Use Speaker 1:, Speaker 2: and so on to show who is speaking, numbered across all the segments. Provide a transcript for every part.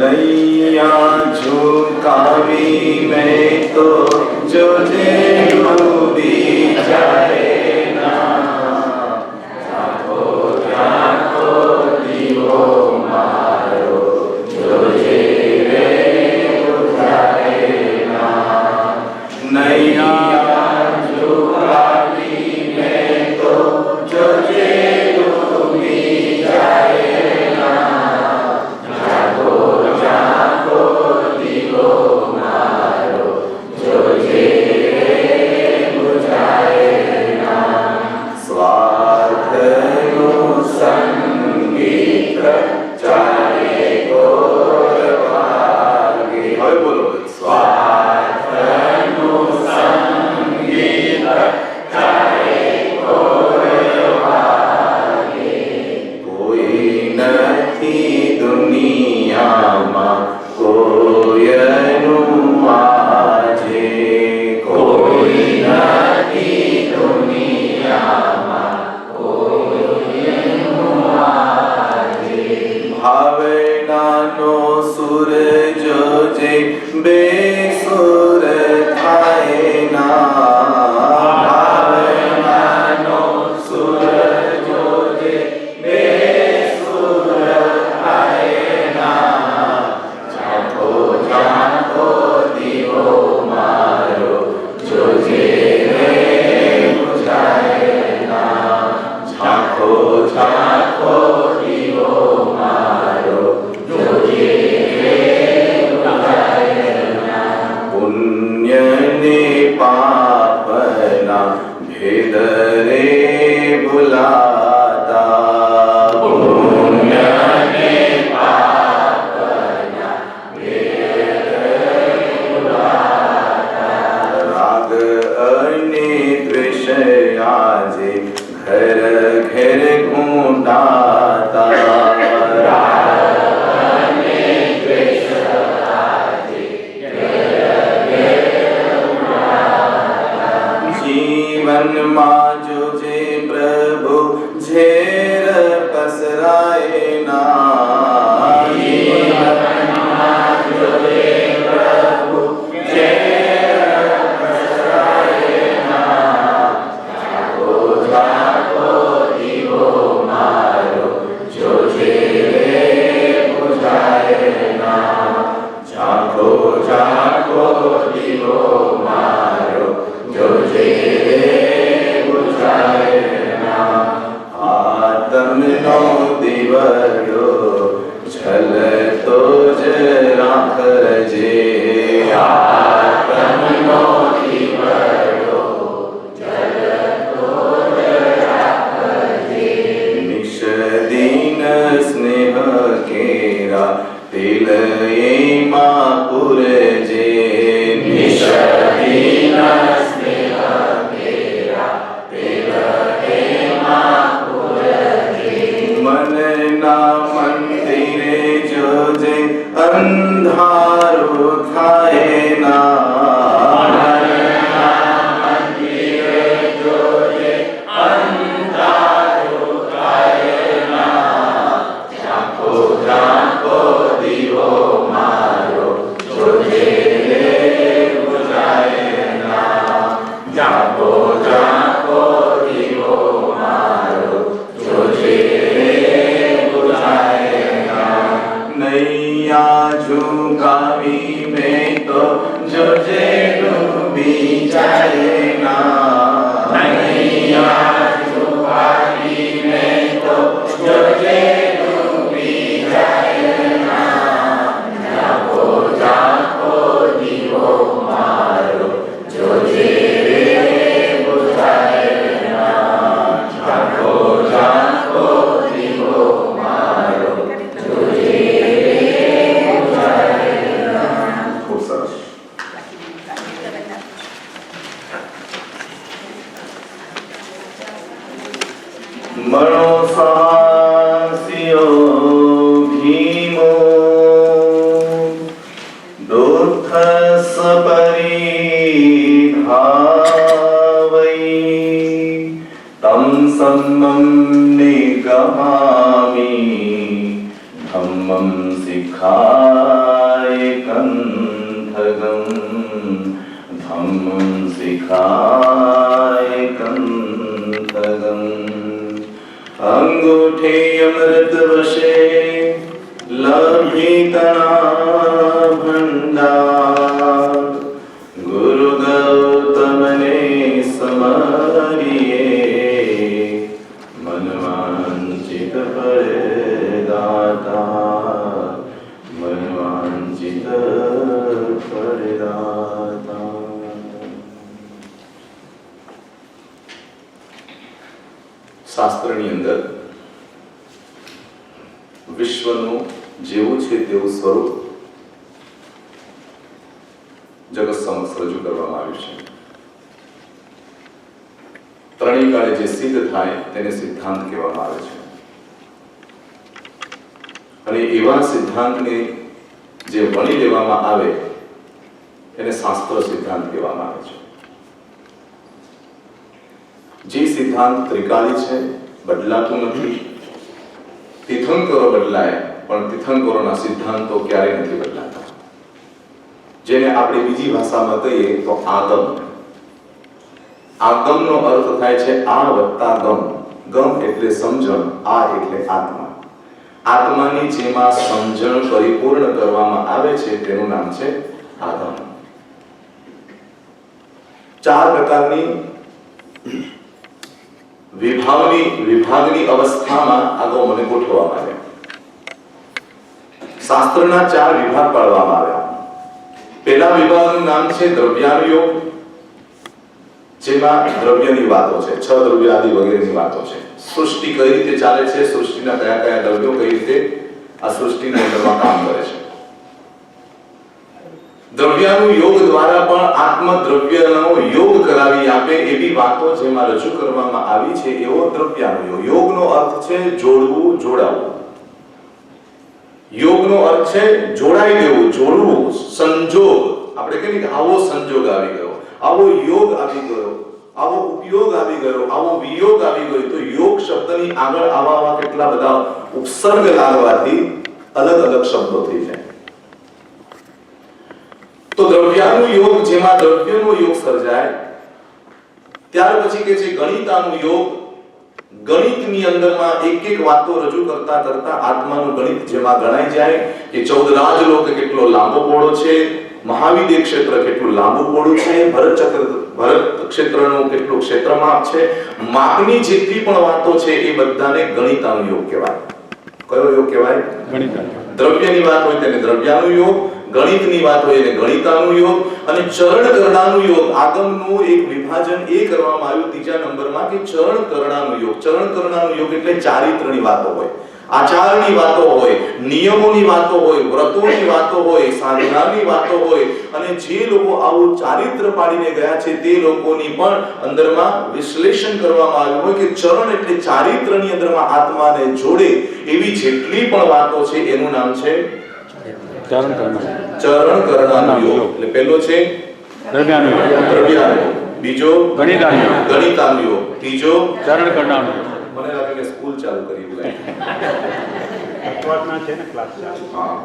Speaker 1: नैया झुकावी मैं तो तुझे डूबी जाए ना, झांको झांको दीवो मारो तुझे रे बुझाए ना। नैया झुकावी मैं तो तुझे डूबी जाए ना, झांको झांको दीवो मारो तुझे बुझाए ना। स्वार्थनु संगीत चाहे घोर भागे। હવે બોલો स्वार्थनु संगीत चाहे घोर भागे। કોઈ નથી દુનિયામાં કોયનું આજે, કોઈ નથી દુનિયામાં કોયનું આજે। ભાવનાનો સૂરજ જે બેસુર થાય ના, ભાવનાનો સૂરજ જે બેસુર થાય ના, ઝાંખો ઝાંખો દીવો મારો જોજે રે બુઝાય ના, ઝાંખો ઝાંખો દીવો મારો જોજે રે બુઝાય ના। પુણ્ય ને પાપના ભેદ રે ભૂલાતા, પુણ્ય ને પાપના ભેદ રે ભૂલાતા। રાગ અને દ્વેષ આજે ઘર ઘેર ઘૂંટાતા, રાગ અને દ્વેષ આજે ઘર ઘેર ઘૂંટાતા। જીવનમાં જોજે પ્રભુ ઝેર પસરાય ના, જીવનમાં જોજે પ્રભુ ઝેર પસરાય ના, ઝાંખો ઝાંખો દીવો મારો જોજે રે બુઝાય ના, ઝાંખો ઝાંખો દીવો મારો જોજે રે બુઝાય ના। આત્મનો દીવડો ઝલતો જ રાખજે, આત્મનો દીવડો ઝલતો જ રાખજે। નિષદીન સ્નેહ કેરા તેલ એમાં પૂરજે, નિષદીન સ્નેહ કેરા તેલ એમાં પૂરજે। મનના મંદિરે જોજે અંધારું થાય ના, મનના મંદિરે જોજે અંધારું થાય ના, ઝાંખો ઝાંખો દીવો મારો જોજે રે બુઝાય ના, ઝાંખો ઝાંખો દીવો મારો જોજે રે બુઝાય ના। નૈયા ઝુકાવી મેં તો જોજે શિખાય કંઠગમ ધમ્મં શિખાય કંઠગમ અંગૂઠે અમૃત વશે લભિતા ભંડાર ગુરુ ગૌતમને સમરીએ મનવાંચિત ફળદાતા મનવાંચિત ફળદાતા. શાસ્ત્રની અંદર વિશ્વનું જેવું છે તેવું સ્વરૂપ જગત સમક્ષ રજૂ કરવામાં આવ્યું છે. ત્રણેય કાળે જે સિદ્ધ થાય તેને સિદ્ધાંત કહેવામાં આવે છે અને એવા સિદ્ધાંતને જે વણી લેવામાં આવે એને શાસ્ત્ર સિદ્ધાંત કહેવામાં આવે છે. જે સિદ્ધાંત ત્રિકાળી છે, બદલાતું નથી. તીર્થંકરો બદલાય પણ તીર્થંકરોના સિદ્ધાંતો ક્યારેય નથી બદલાતા. જેને આપણે બીજી ભાષામાં કહીએ તો આગમ. આગમનો અર્થ થાય છે આ વત્તા ગમ. ગમ એટલે સમજણ, આ એટલે આત્મા. આત્માની જેમાં સમજણ પરિપૂર્ણ કરવામાં આવે છે તેનું નામ છે આગમ. ચાર પ્રકારની વિભાગની અવસ્થામાં આગમને ગોઠવવામાં આવ્યા. શાસ્ત્રના ચાર વિભાગ પાડવામાં આવ્યા. પહેલા વિભાગનું નામ છે દ્રવ્યાનુયોગ, જેમાં દ્રવ્યની વાતો છે, 6 દ્રવ્ય આદિ વગેરેની વાતો છે. સૃષ્ટિ કઈ રીતે ચાલે છે, સૃષ્ટિના કયા કયા દ્રવ્યો કઈ રીતે આ સૃષ્ટિના અંદરમાં કામ કરે છે. દ્રવ્યાનુયોગ દ્વારા પણ આત્મ દ્રવ્યનો યોગ કરાવી આપે એવી વાતો જેમાં રજૂ કરવામાં આવી છે એવો દ્રવ્યાનુયોગ. યોગનો અર્થ છે જોડવું, જોડાવવું. યોગનો અર્થ છે જોડાઈ દેવું, જોડવું, સંજોગ. આપણે કહીએ કે આવો સંજોગ આવી ગયો, આવો યોગ આવી ગયો, આવો ઉપયોગ આવી ગયો, આવો વિયોગ આવી ગયો. તો યોગ શબ્દની આગળ આવા કેટલા બધા ઉપસર્ગ લાગવાથી અલગ અલગ શબ્દો થઈ જાય. તો દ્રવ્યાનુયોગ જેમાં દ્રવ્યનો યોગ સર્જાય. ત્યાર પછી કે છે ગણિતાનુયોગ. ગણિતની અંદરમાં એક એક વાતો રજૂ કરતા કરતા આત્માનું ગણિત જેમાં ગણાઈ જાય કે 14 રાજલોક કેટલો લાંબો પહોળો છે, મહાવિદ્ય ક્ષેત્ર કેટલું લાંબુ પહોળું છે, ભરત ક્ષેત્રનું કેટલું ક્ષેત્રમાપ છે, માપની જેટલી પણ વાતો છે એ બધાને ગણિતાનુયોગ કહેવાય. કયો યોગ કહેવાય? ગણિતાનુયોગ. દ્રવ્યની વાત હોય તેને દ્રવ્યાનુયોગ, ગણિતની વાત હોય એને ગણિતાનુયોગ અને ચરણ કરણાનુયોગ. આગમનું એક વિભાજન એ કરવામાં આવ્યું ત્રીજા નંબરમાં કે ચરણ કરણાનુયોગ. ચરણ કરણાનુયોગ એટલે ચારિત્રની વાતો હોય, આચારની વાતો હોય, નિયમોની વાતો હોય, વ્રતોની વાતો હોય, સાધનાની વાતો હોય અને જે લોકો આવું ચારિત્ર પાડીને ગયા છે તે લોકોની પણ અંદરમાં વિશ્લેષણ કરવામાં આવ્યું હોય કે ચરણ એટલે ચારિત્રની અંદરમાં આત્માને જોડે એવી જેટલી પણ વાતો છે એનું નામ છે ચરણ કરણાનુયોગ. એટલે પહેલો છે દ્રવ્યાનુયોગ, બીજો ગણિતાનુયોગ, ત્રીજો ચરણ કરણાનુયોગ. મને લાગે કે સ્કૂલ ચાલુ કરી અઠવાડિયાના છે ને ક્લાસ ચાલુ. હા.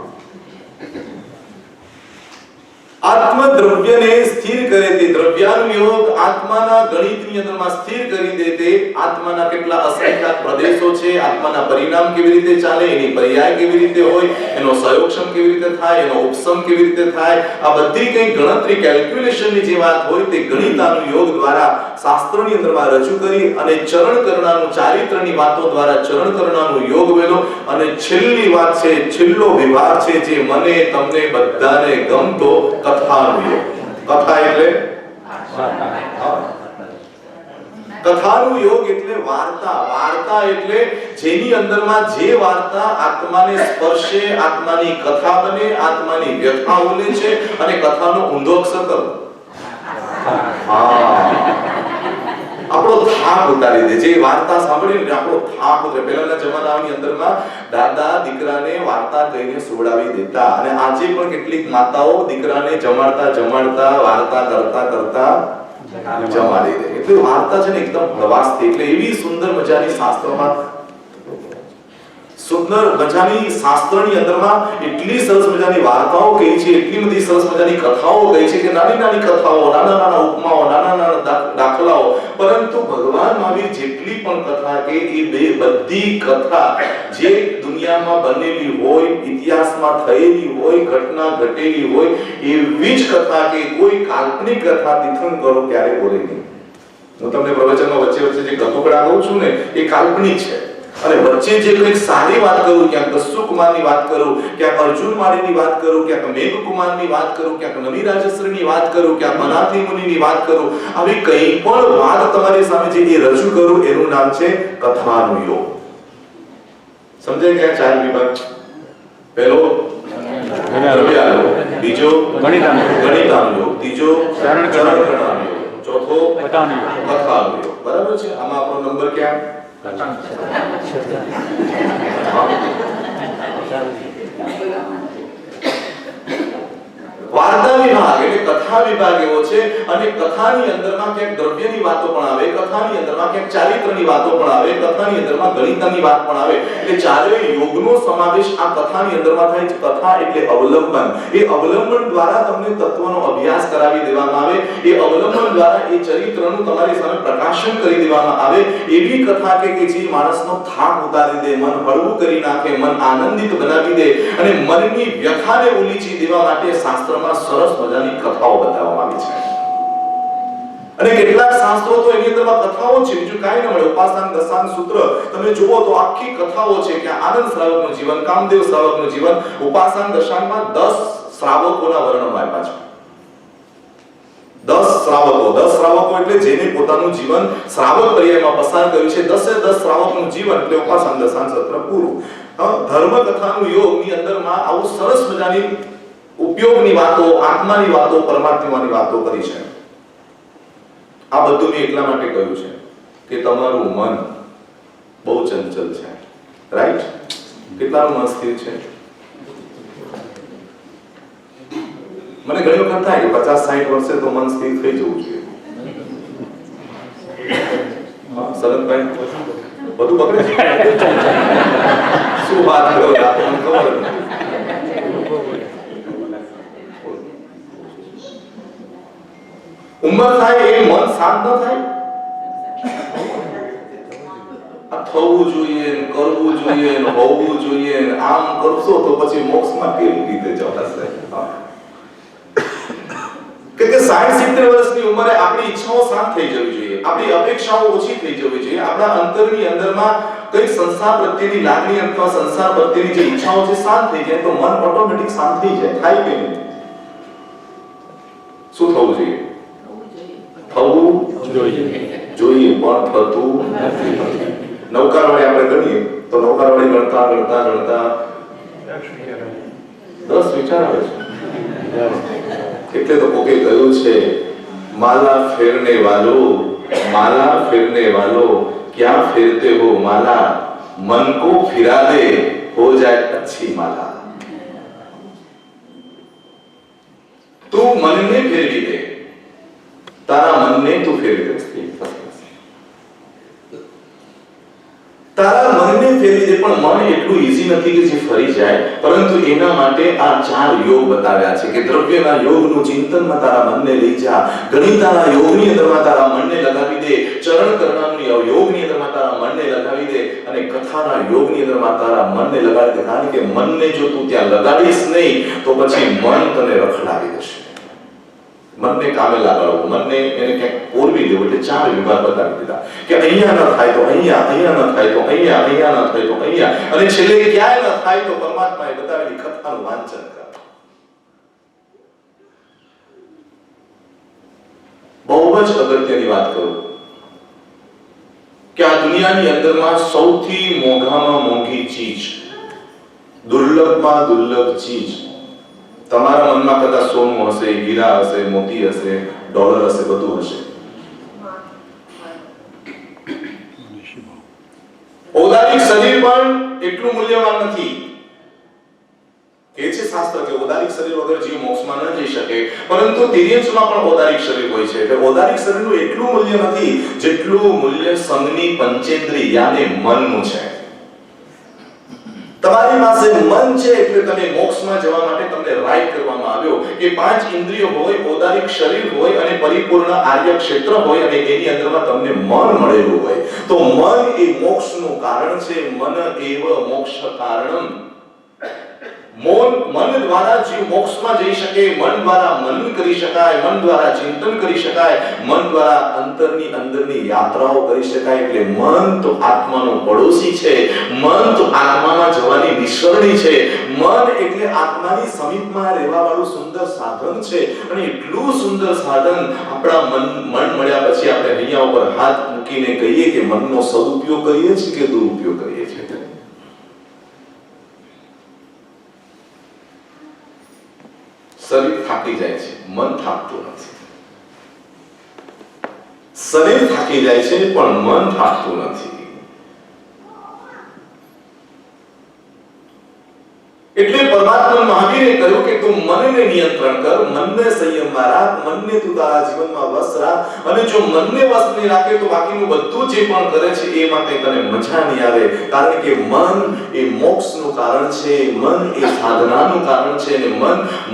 Speaker 1: આત્મ દ્રવ્યને સ્થિર કરે તે દ્રવ્યાનુયોગ આત્માના ગણિતની અંદરમાં સ્થિર કરી દે તે આત્માના કેટલા અસંખ્ય પ્રદેશો છે, આત્માના પરિણામ કેવી રીતે ચાલે, એની પર્યાય કેવી રીતે હોય, એનો સહયોગક્ષમ કેવી રીતે થાય, એનો ઉપસમ કેવી રીતે થાય, આ બધી કઈ ગણતરી કેલ્ક્યુલેશનની જે વાત હોય તે ગણિતાનુયોગ દ્વારા શાસ્ત્રની અંદરમાં રજૂ કરી અને ચરણ કરણાનું ચારિત્રની વાતો દ્વારા ચરણ કરણાનું યોગ વેલો અને છેલ્લી વાત છે, છેલ્લો વિભાગ છે જે મને તમને બધાને ગમતો કથાનુયોગ. કથા એટલે કથાનુયોગ એટલે વાર્તા. વાર્તા એટલે જેની અંદરમાં જે વાર્તા આત્માને સ્પર્શે, આત્માની કથા બને, આત્માની વ્યથા ઉલે છે અને કથાનો ઊંધો અક્ષર કરો. આપણો થાક ઉતારી દે. જે વાર્તા સાંભળીને આપણો થાક ઉતરે. પહેલાના જમાનાની અંદરમાં દાદા દીકરાને વાર્તા કહીને સુવડાવી દેતા અને આજે પણ કેટલીક માતાઓ દીકરાને જમાડતા વાર્તા કરતા જમાડી દે. એટલે વાર્તા છે ને એકદમ હળવાશથી, એટલે એવી સુંદર મજાની શાસ્ત્રોમાં સુંદર મજાની શાસ્ત્રની અંદરમાં એટલી સરસ મજાની વાર્તાઓ કહી છે, એટલી બધી સરસ મજાની કથાઓ કહી છે કે નાની નાની કથાઓ, નાના નાના ઉપમાઓ, નાના નાના દાખલાઓ, પરંતુ ભગવાન મહાવીર જેટલી પણ કથા કે એ બધી કથા જે દુનિયામાં બનેલી હોય, ઇતિહાસમાં થયેલી હોય, ઘટના ઘટેલી હોય એવી જ કથા કે કોઈ કાલ્પનિક કથા તીર્થંકરો ક્યારે બોલે નહીં. હું તમને પ્રવચનમાં વચ્ચે વચ્ચે જે ગતોકડા કહું છું ને એ કાલ્પનિક છે, અને વચ્ચે જે કંઈક સારી વાત કરું, ક્યાંક દસ્યુ કુમારની વાત કરું, ક્યાંક અર્જુન માળીની વાત કરું, ક્યાંક મેઘ કુમારની વાત કરું, ક્યાંક નવી રાજેશ્વરીની વાત કરું, ક્યાંક મનાથી મુનિની વાત કરું, આવી કંઈ પણ વાત તમારી સામે જે એ રજૂ કરું એનું નામ છે કથાનું યોગ. સમજાય ગયા? ચાર વિભાગ. પહેલો દ્રવ્યાયોગ, બીજો ગણિતાનું યોગ, ત્રીજો ચરણકરણાનો યોગ, ચોથો કથાનું યોગ. બરાબર છે? આમાં આપણો નંબર ક્યાં? વાર્તા વિભાગ એટલે કથા વિભાગ એવો છે, અને કથાની અંદરમાં ક્યાંક દ્રવ્યની વાતો પણ આવે, કથાની અંદરમાં ક્યાંક ચારિત્રની વાતો પણ આવે, કથાની અંદરમાં ગણિતની વાત પણ આવે. એટલે ચારેય યોગનો સમાવેશ આ કથાની અંદરમાં થાય છે. કથા એટલે અવલંબન. એ અવલંબન દ્વારા તમને તત્વનો અભ્યાસ કરાવી દેવામાં આવે, એ અવલંબન દ્વારા એ ચરિત્રનું તમારી સામે પ્રકાશન કરી દેવામાં આવે. એવી કથા કે જે માણસનો થાક ઉતારી દે, મન હળવું કરી નાખે, મન આનંદિત બનાવી દે, અને મનની વ્યથાને ઉલીચી દેવા માટે શાસ્ત્ર સરસ મજાની કથાઓ બતાવવામાં આવી છે. અને કેટલાક શાસ્ત્રો તો એની અંદરમાં કથાઓ છે, બીજું કાંઈ ન મળે. ઉપાસના દશાંગ સૂત્ર તમે જુઓ તો આખી કથાઓ છે કે આનંદ શ્રાવકનું જીવન, કામદેવ શ્રાવકનું જીવન. ઉપાસના દશાંગમાં 10 શ્રાવકોના વર્ણન આપ્યા છે. 10 શ્રાવકો એટલે જેને પોતાનું જીવન શ્રાવક પર્યાયમાં પસાર કર્યું છે. 10 શ્રાવકનું જીવન એટલે ઉપાસના દશાંગ સત્ર પૂરું. ધર્મ કથાનું યોગની અંદરમાં આવું સરસ મજાની ઉપયોગની વાતો, આત્માની વાતો, પરમાત્માની વાતો કરી છે. આ બધું મેં એટલા માટે કહ્યું છે કે તમારું મન બહુ ચંચલ છે. રાઈટ? કેટલાનું મન સ્થિર છે? મને ઘણી વખત થાય કે 50-60 વર્ષે તો મન સ્થિર થઈ જવું જોઈએ. સલતભાઈ બધું પકડે છે. શું વાત કરો? મને ખબર નથી. ઉંમર થાય એ મન શાંત ન થાય? આ થવું જોઈએ, કરવું જોઈએ, હોવું જોઈએ, આમ કરશો તો પછી મોક્ષમાં કેવી રીતે જવાશે? કે 60-70 વર્ષની ઉંમરે આપણી ઈચ્છાઓ શાંત થઈ જવી જોઈએ, આપણી અપેક્ષાઓ ઓછી થઈ જવી જોઈએ, આપણા અંતરની અંદરમાં કઈ સંસાર પ્રત્યેની લાગણી અથવા સંસાર પ્રત્યેની જે ઈચ્છાઓ છે શાંત થઈ જાય તો મન ઓટોમેટિક શાંત થઈ જાય. થાય કે નહીં? શું થવું જોઈએ? થવું જોઈએ પણ થતું નથી. નૌકારવાળી આપણે ગણીએ તો નૌકારવાળી ગણતા 10 વિચાર આવે છે. એટલે તો કોકે કહ્યું છે, માલા ફેરને વાલો ક્યાં ફેરતે હો માલા, મન કો ફિરા દે હો જાય अच्छी માલા. તું મનને ફેરવી દે, તારા મનને તું ફેરવી દે. તારા મનને ફેરવી દે, પણ મન એટલું ઈઝી નથી કે જે ફરી જાય, પરંતુ એના માટે આ 4 યોગ બતાવ્યા છે કે દ્રવ્યના યોગનું ચિંતનમાં તારા મનને લઈ જા, ગણિતાના યોગની અંદરમાં તારા મનને લગાવી દે, ચરણ કરણાનું યોગની અંદરમાં તારા મનને લગાવી દે, અને કથાના યોગની અંદરમાં તારા મનને લગાડી દે. કારણ કે મનને જો તું ત્યાં લગાડીશ નહીં તો પછી મન તને રખડાવી દેશે. મનને કામે લાગાડો, મનને એને ક્યાંક પોરવી દેવું. એટલે 4 વિભાગ બતાવી દીધા કે અહીંયા ન થાય તો અહીંયા, અહીંયા ન થાય તો અહીંયા, અહીંયા ન થાય તો અહીંયા, અને છેલ્લે ક્યાંય ન થાય તો પરમાત્માએ બતાવેલી કથાનું વાંચન કર. બહુ જ અગત્યની વાત કરું કે આ દુનિયાની અંદરમાં સૌથી મોંઘામાં મોંઘી ચીજ, દુર્લભમાં દુર્લભ ચીજ તમારા મનમાં કદાચ સોનું હશે, હીરા હશે, મોતી હશે, ડોલર હશે, બધું હશે. ઔદારિક શરીર પણ એટલું મૂલ્યવાન નથી. કે છે શાસ્ત્ર કે ઔદારિક શરીર વગર જીવ મોક્ષમાં ન જઈ શકે, પરંતુ તિર્યંશમાં પણ ઔદારિક શરીર હોય છે. એટલે ઔદારિક શરીરનું એટલું મૂલ્ય નથી જેટલું મૂલ્ય સંગની પંચેન્દ્રિય યાને મનનું છે. તમારી પાસે મન છે એટલે તમે મોક્ષમાં જવા માટે તમને રાઈટ કરવામાં આવ્યો કે 5 ઇન્દ્રિયો હોય, ઔદારિક શરીર હોય અને પરિપૂર્ણ આર્ય ક્ષેત્ર હોય અને એની અંદરમાં તમને મન મળેલું હોય. તો મન એ મોક્ષનું કારણ છે. મન એવ મોક્ષ કારણમ. મન દ્વારા જીવ મોક્ષમાં જઈ શકે, મન દ્વારા મનન કરી શકાય, મન દ્વારા ચિંતન કરી શકાય, મન દ્વારા અંદરની યાત્રાઓ કરી શકાય. એટલે મન તો આત્માનો પડોશી છે, મન તો આત્મામાં જવાની નિસરણી છે, મન એટલે આત્માની સમીપમાં રહેવા વાળું સુંદર સાધન છે. અને એટલું સુંદર સાધન આપણા મન મળ્યા પછી આપણે અહીંયા ઉપર હાથ મૂકીને કહીએ કે મનનો સદુપયોગ કરીએ છીએ કે દુરુપયોગ કરીએ છીએ? શરીર થાકી જાય છે, મન થાકતું નથી. શરીર થાકી જાય છે પણ મન થાકતું નથી. એટલે પરમાત્મા મહાવીરે કહ્યું કે તું મનને નિયંત્રણ કર, મનને સંયમમાં રાખ, મનને તું તારા જીવનમાં વશ રાખ. અને જો મનને વશ નહીં રાખે તો બાકીનું બધું જે પણ કરે છે એમાં કઈ તને મજા નહીં આવે. કારણ કે મન એ મોક્ષનું કારણ છે, મન એ સાધનાનું કારણ છે. અને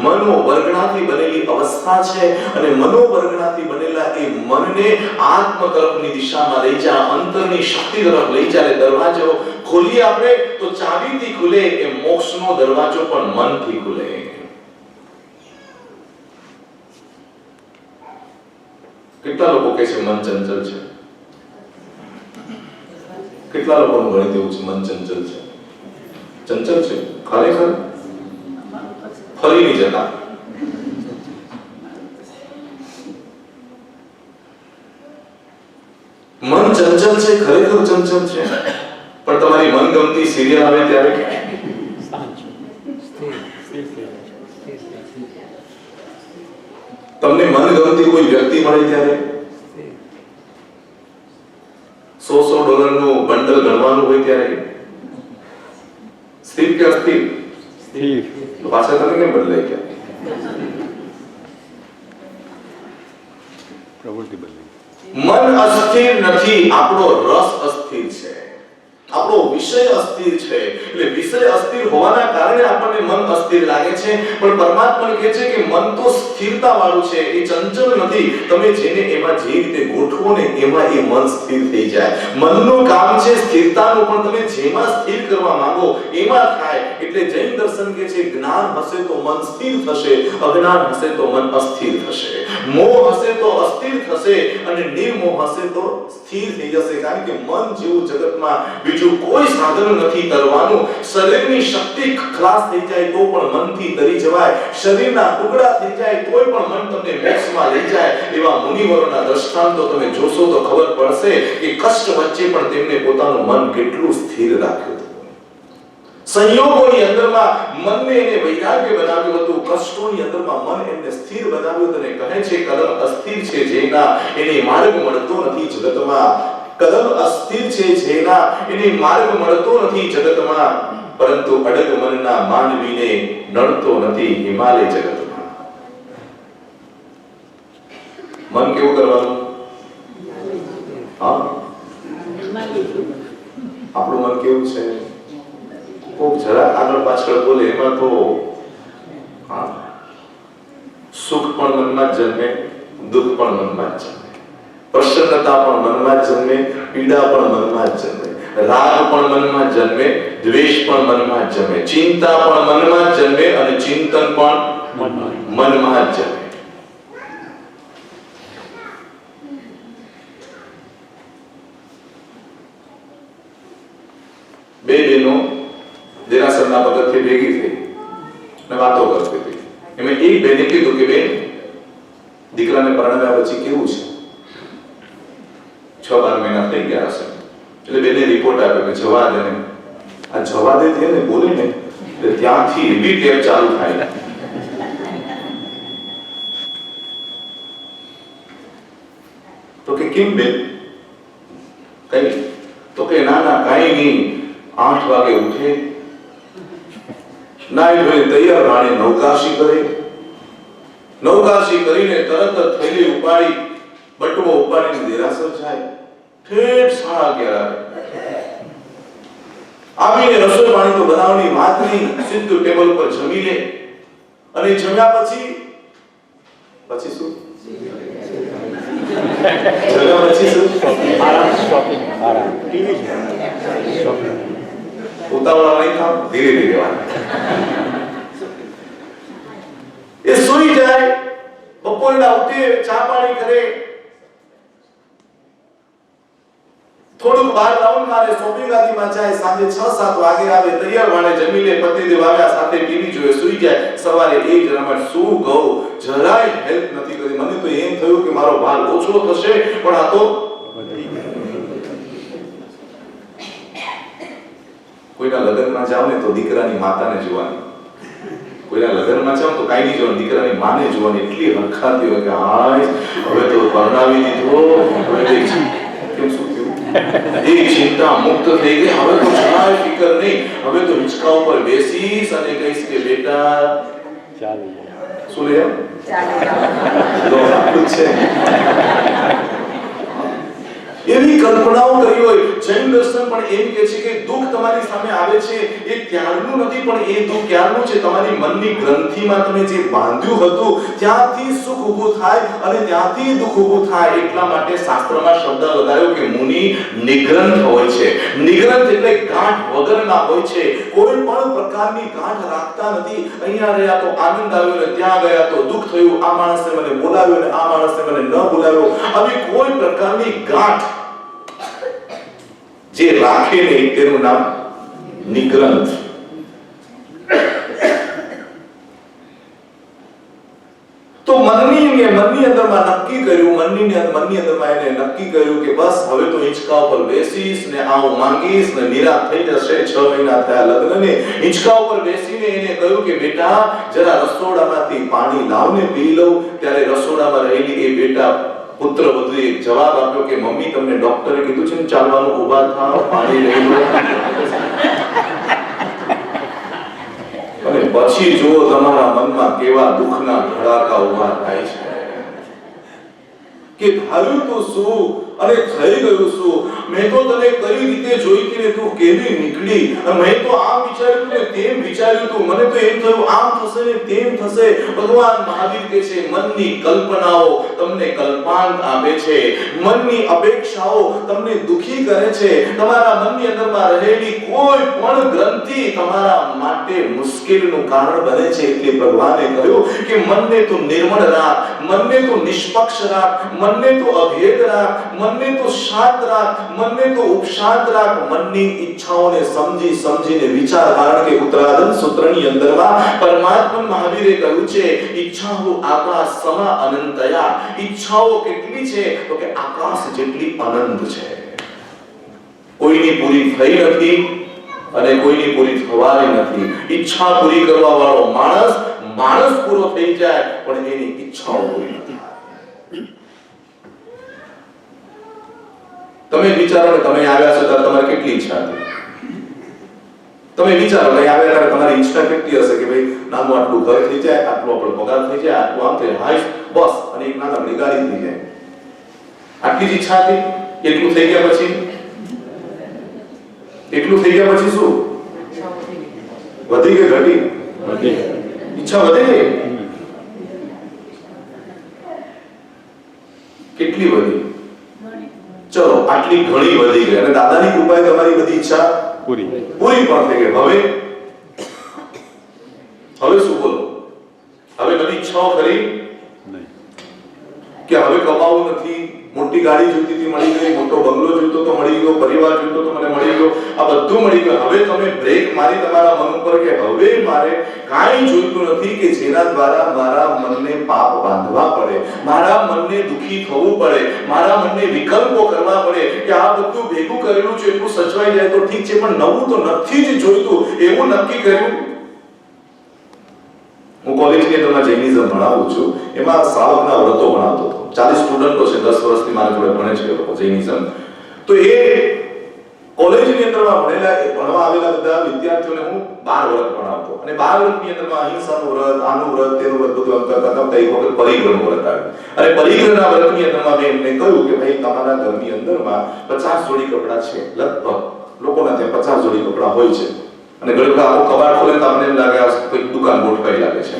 Speaker 1: મનોવર્ગણાથી બનેલી અવસ્થા છે. અને મનોવર્ગણાથી બનેલા એ મનને આત્મ તરફની દિશામાં લઈ જા, અંતરની શક્તિ તરફ લઈ જા. દરવાજો ખોલીએ આપણે તો ચાવીથી ખુલે એ મોક્ષનો દરવાજો પણ મનથી ખુલે. કેટલા લોકો કહે છે મન ચંચલ છે? કેટલા લોકોનું ગણિત એવું છે મન ચંચલ છે? ચંચલ છે ખરેખર? ફરી નહીં જતા. મન ચંચલ છે, ખરેખર ચંચલ છે. પણ તમારી મનગમતી સિરિયલ આવે ત્યારે તમને મનગમતી કોઈ વ્યક્તિ મળે ત્યારે $100 નું બંડલ ગણવાનું હોય ત્યારે સ્થિર કે અસ્થિર? તો પાછા તમે કેમ બદલાઈ ગયા? પ્રવૃત્તિ બદલાઈ. મન અસ્થિર નથી, આપણો રસ અસ્થિર છે, આપણો વિષય અસ્થિર છે. એટલે વિષય અસ્થિર હોવાના કારણે આપણને મન અસ્થિર લાગે છે. પણ પરમાત્મા કહે છે કે મન તો સ્થિરતા વાળું છે, એ ચંચલ નથી. તમે જેને એમાં જે રીતે ગોઠવો ને એમાં એ મન સ્થિર થઈ જાય. મનનું કામ છે સ્થિરતાનું, પણ તમે જેમાં સ્થિર કરવા માંગો એમાં થાય. એટલે જૈન દર્શન કહે છે જ્ઞાન હશે તો મન સ્થિર થશે, અજ્ઞાન હશે તો મન અસ્થિર થશે. મોહ હશે તો અસ્થિર થશે અને નિર્મોહ હશે તો સ્થિર થઈ જશે. કારણ કે મન જેવું જગતમાં બીજું કોઈ સાધન નથી તરવાનું. શરીરની શક્તિ ખલાસ થઈ જાય તો પણ મનથી તરી જવાય, શરીરના ટુકડા થઈ જાય તોય પણ મન તમને મોક્ષમાં લઈ જાય. એવા મુનિવરોના દ્રષ્ટાંતો તમે જોશો તો ખબર પડશે કે કષ્ટ વચ્ચે પણ તેમને પોતાનું મન કેટલું સ્થિર રાખ્યું. સંયોગોની અંદરમાં મનને એને વૈરાગ્ય બનાવ્યું હતું, કષ્ટોની અંદરમાં મન એમને સ્થિર બનાવ્યું. અને કહે છે કદમ અસ્થિર છે જેના એને માર્ગ મળતો નથી જગતમાં. કદમ અસ્થિર છે જેના એને માર્ગ મળતો નથી જગતમાં. પરંતુ અડગ મનના માનવીને નડતો નથી હિમાલય જગતમાં. મન કેવું કરવાનું? હા, આપણું મન કેવું છે? કોક જરા આગળ પાછળ બોલે એમાં તો સુખ પણ મનમાં જ જન્મે, દુઃખ પણ મનમાં જ જન્મે, પ્રસન્નતા પણ મનમાં જ જન્મે, પીડા પણ મનમાં જ જન્મે, રાગ પણ મનમાં જ જન્મે, દ્વેષ પણ મનમાં જ જન્મે, ચિંતા પણ મનમાં જ જન્મે અને ચિંતન પણ મનમાં જ જન્મે. બે બહેનો દેરાસરના પગથિયે ભેગી થઈ અને વાતો કરતી હતી. એમાં એક બેને કીધું કે બેન, દીકરાને પરણાવ્યા પછી કેવું છે? 6-12 મહિના થઈ ગયા હશે. એટલે બેને રિપોર્ટ આપ્યો કે જવા દે ને. આ જવા દે ને બોલે ને એટલે ત્યાંથી એવી ટેપ ચાલુ થાય. તો કે કેમ બેન? કઈ? તો કે ના કઈ નહીં, 8 વાગે ઉઠે, નાઈ ધોઈ તૈયાર રાણી નૌકાશી કરે, નૌકાશી કરીને તરત જ થેલી ઉપાડી બટવો ઉપાડીને દેરાસર જાય, ઠેઠ 11:30 આવે. આવીને રસોઈ પાણી તો બનાવવાની વાત નહીં, સીધું ટેબલ પર જમી લે અને જમ્યા પછી શું? જમ્યા પછી શું? આરામ. ઉતાવળા નહીં થાવ, ધીરે ધીરે વાત. એ સૂઈ જાય, બપોરના ઉઠે, ચા પાણી કરે, થોડુંક બહાર રાઉન્ડ મારે, શોપિંગ આદિમાં જાય, સાંજે 6-7 વાગે આવે, તૈયાર વાળે જમી લે, પતિદેવ આવ્યા સાથે ટીવી જોવે, સૂઈ જાય. સવારે એ જ રમત. શું કહું, જરાય હેલ્પ નથી કરી. મને તો એમ થયું કે મારો ભાર ઓછો થશે, પણ આ તો કોઈના લગ્નમાં જાવ ને તો દીકરાની માતાને જોવાની, કોઈના લગ્નમાં જાવ તો કાઈ નહીં જોવાનું, દીકરાની માને જોવાની. એટલી હરખાતી હોય કે હાય હવે તો પરણાવી દીધો, હવે કેમ શું થયું, એક ચિંતા મુક્ત થઈ ગઈ, હવે તો જરાય ફિકર નહીં, હવે તો હિંચકા ઉપર બેસીશ અને કહીશ કે બેટા ચાલો, શું લે ચાલો છે. એવી કલ્પનાઓ કરી હોય. જૈન દર્શન પણ એમ કહે છે કે દુઃખ તમારી સામે આવે છે એ ત્યારનું નથી, પણ એ દુઃખ ક્યારનું છે? તમારી મનની ગ્રંથિમાં તમે જે બાંધ્યું હતું ત્યાંથી સુખ ઊભું થાય અને ત્યાંથી દુઃખ ઊભું થાય. એટલા માટે શાસ્ત્રમાં શબ્દ લગાવ્યો કે મુનિ નિગ્રંથ હોય છે. નિગ્રંથ એટલે ગાંઠ વગરના હોય છે, કોઈ પણ પ્રકારની ગાંઠ રાખતા નથી. અહીંયા રહ્યા તો આનંદ આવ્યો ને ત્યાં ગયા તો દુઃખ થયું, આ માણસે મને બોલાવ્યો ને આ માણસે મને ન બોલાવ્યો, આવી કોઈ પ્રકારની ગાંઠ જે રાખે નહીં તેનું નામ નિગ્રંથ. તો મનની અંદરમાં નક્કી કર્યું, મનની અંદરમાં એને નક્કી કર્યું કે બસ હવે તો હિંચકા ઉપર બેસીશ ને આવું માંગીશ ને નિરાશ થઈ જશે. 6 મહિના થયા લગ્નને. હિંચકા ઉપર બેસીને એને કહ્યું કે બેટા જરા રસોડામાંથી પાણી લાવને પી લઉં. ત્યારે રસોડામાં રહેલી એ બેટા પુત્ર વધુએ જવાબ આપ્યો કે મમ્મી તમને ડોક્ટરે કીધું છે ને ચાલવાનું, ઊભા થાવ, પાણી લઈ લો. અને પછી જો તમારા મનમાં કેવા દુઃખના ધડાકા ઊભા થાય છે કે ધાર્યું તો શું અને થઈ ગયું શું? મેં તો તને કઈ રીતે જોઈતી ને તું કેવી નીકળી, મેં તો આમ વિચાર્યું ને તેમ વિચાર્યું તું, મને તો એમ થયું આમ થશે ને તેમ થશે. ભગવાન મહાવીર કહે છે મનની કલ્પનાઓ તમને કલ્પાંત આપે છે, મનની અપેક્ષાઓ તમને દુખી કરે છે. તમારા મનની અંદરમાં રહેલી કોઈ પણ ગ્રંથિ તમારા માટે મુશ્કેલીનું કારણ બને છે. એટલે ભગવાને કહ્યું કે મનને તું નિર્મળ રાખ, મનને તું નિષ્પક્ષ રાખ, મનને તું અભેદ રાખ, મનને તો શાંત રાખ, મનને તો ઉપશાંત રાખ. મનની ઈચ્છાઓને સમજીને વિચાર. કારણ કે ઉત્તરાધન સૂત્રની અંદરમાં પરમાત્મા મહાવીરે કહ્યું છે ઈચ્છાઓ આકાશ સમા અનંતયા. ઈચ્છાઓ કેટલી છે તો કે આકાશ જેટલી અનંત છે. કોઈની પૂરી થઈ નથી અને કોઈની પૂરી થવાની નથી. ઈચ્છા પૂરી કરવા વાળો માણસ પૂરો થઈ જાય પણ એની ઈચ્છાઓ પૂરી નથી. તમે વિચારો ને તમે આવ્યા છો ત્યારે તમારે કેટલી ઈચ્છા હતી? તમે વિચારો કે આવ્યા ત્યારે તમારી ઈચ્છા કેટલી હશે કે ભાઈ નાનું આટલું ઘર થઈ જાય, આટલો આપણો પગાર થઈ જાય, આટલું આમ થઈ હાઈસ બસ, અને એક નાનકડી ગાડી થઈ જાય. આટલી જ ઈચ્છા હતી. એટલું થઈ ગયા પછી શું વધી કે ઘટી? ઈચ્છા વધી ગઈ. કેટલી વધી? ચલો આટલી ઘણી વધી ગઈ અને દાદાની કૃપાએ તમારી બધી ઈચ્છા પૂરી પણ થઈ ગઈ. હવે શું બોલો? હવે નવી ઈચ્છાઓ ખરી કે હવે કમાવું નથી, મોટી ગાડી જોઈતી હતી મળી ગઈ, મોટો બંગલો જોઈતો તો મળી ગયો, પરિવાર જોઈતો તો મને મળી ગયો, આ બધું મળી ગયું. હવે તમે બ્રેક મારી તમારા મન ઉપર કે હવે મારે કાંઈ જોઈતું નથી કે જેના દ્વારા મારા મનને પાપ બાંધવા પડે, મારા મનને દુખી થવું પડે, મારા મનને વિકલ્પો કરવા પડે કે આ બધું ભેગું કરેલું છે એટલું સચવાઈ જાય તો ઠીક છે પણ નવું તો નથી જ જોઈતું. એવું નક્કી કર્યું. હું કોલેજની અંદરમાં જૈનિઝમ ભણાવું છું. એમાં શ્રાવકના વ્રતો ભણાવતો હતો. 40 સ્ટુડન્ટો છે, 10 વર્ષથી મારા જોડે ભણે છે જૈનિઝમ. તો એ કોલેજની અંદરમાં ભણવા આવેલા બધા વિદ્યાર્થીઓને હું 12 વ્રત ભણાવતો. અને 12 વ્રતની અંદરમાં અહિંસાનું વ્રત, આનું વ્રત, તેનું વ્રત બધું કરતા એક વખત પરિગ્રહનું વ્રત આવ્યું. અને પરિગ્રહના વ્રતની અંદરમાં મેં એમને કહ્યું કે ભાઈ તમારા ઘરની અંદરમાં 50 જોડી કપડાં છે લગભગ, લોકોના ત્યાં 50 જોડી કપડાં હોય છે અને ઘણી વખત આખો કબાટ ખોલે તો આપણને એમ લાગે આ કોઈ દુકાન ગોઠવાઈ લાગે છે.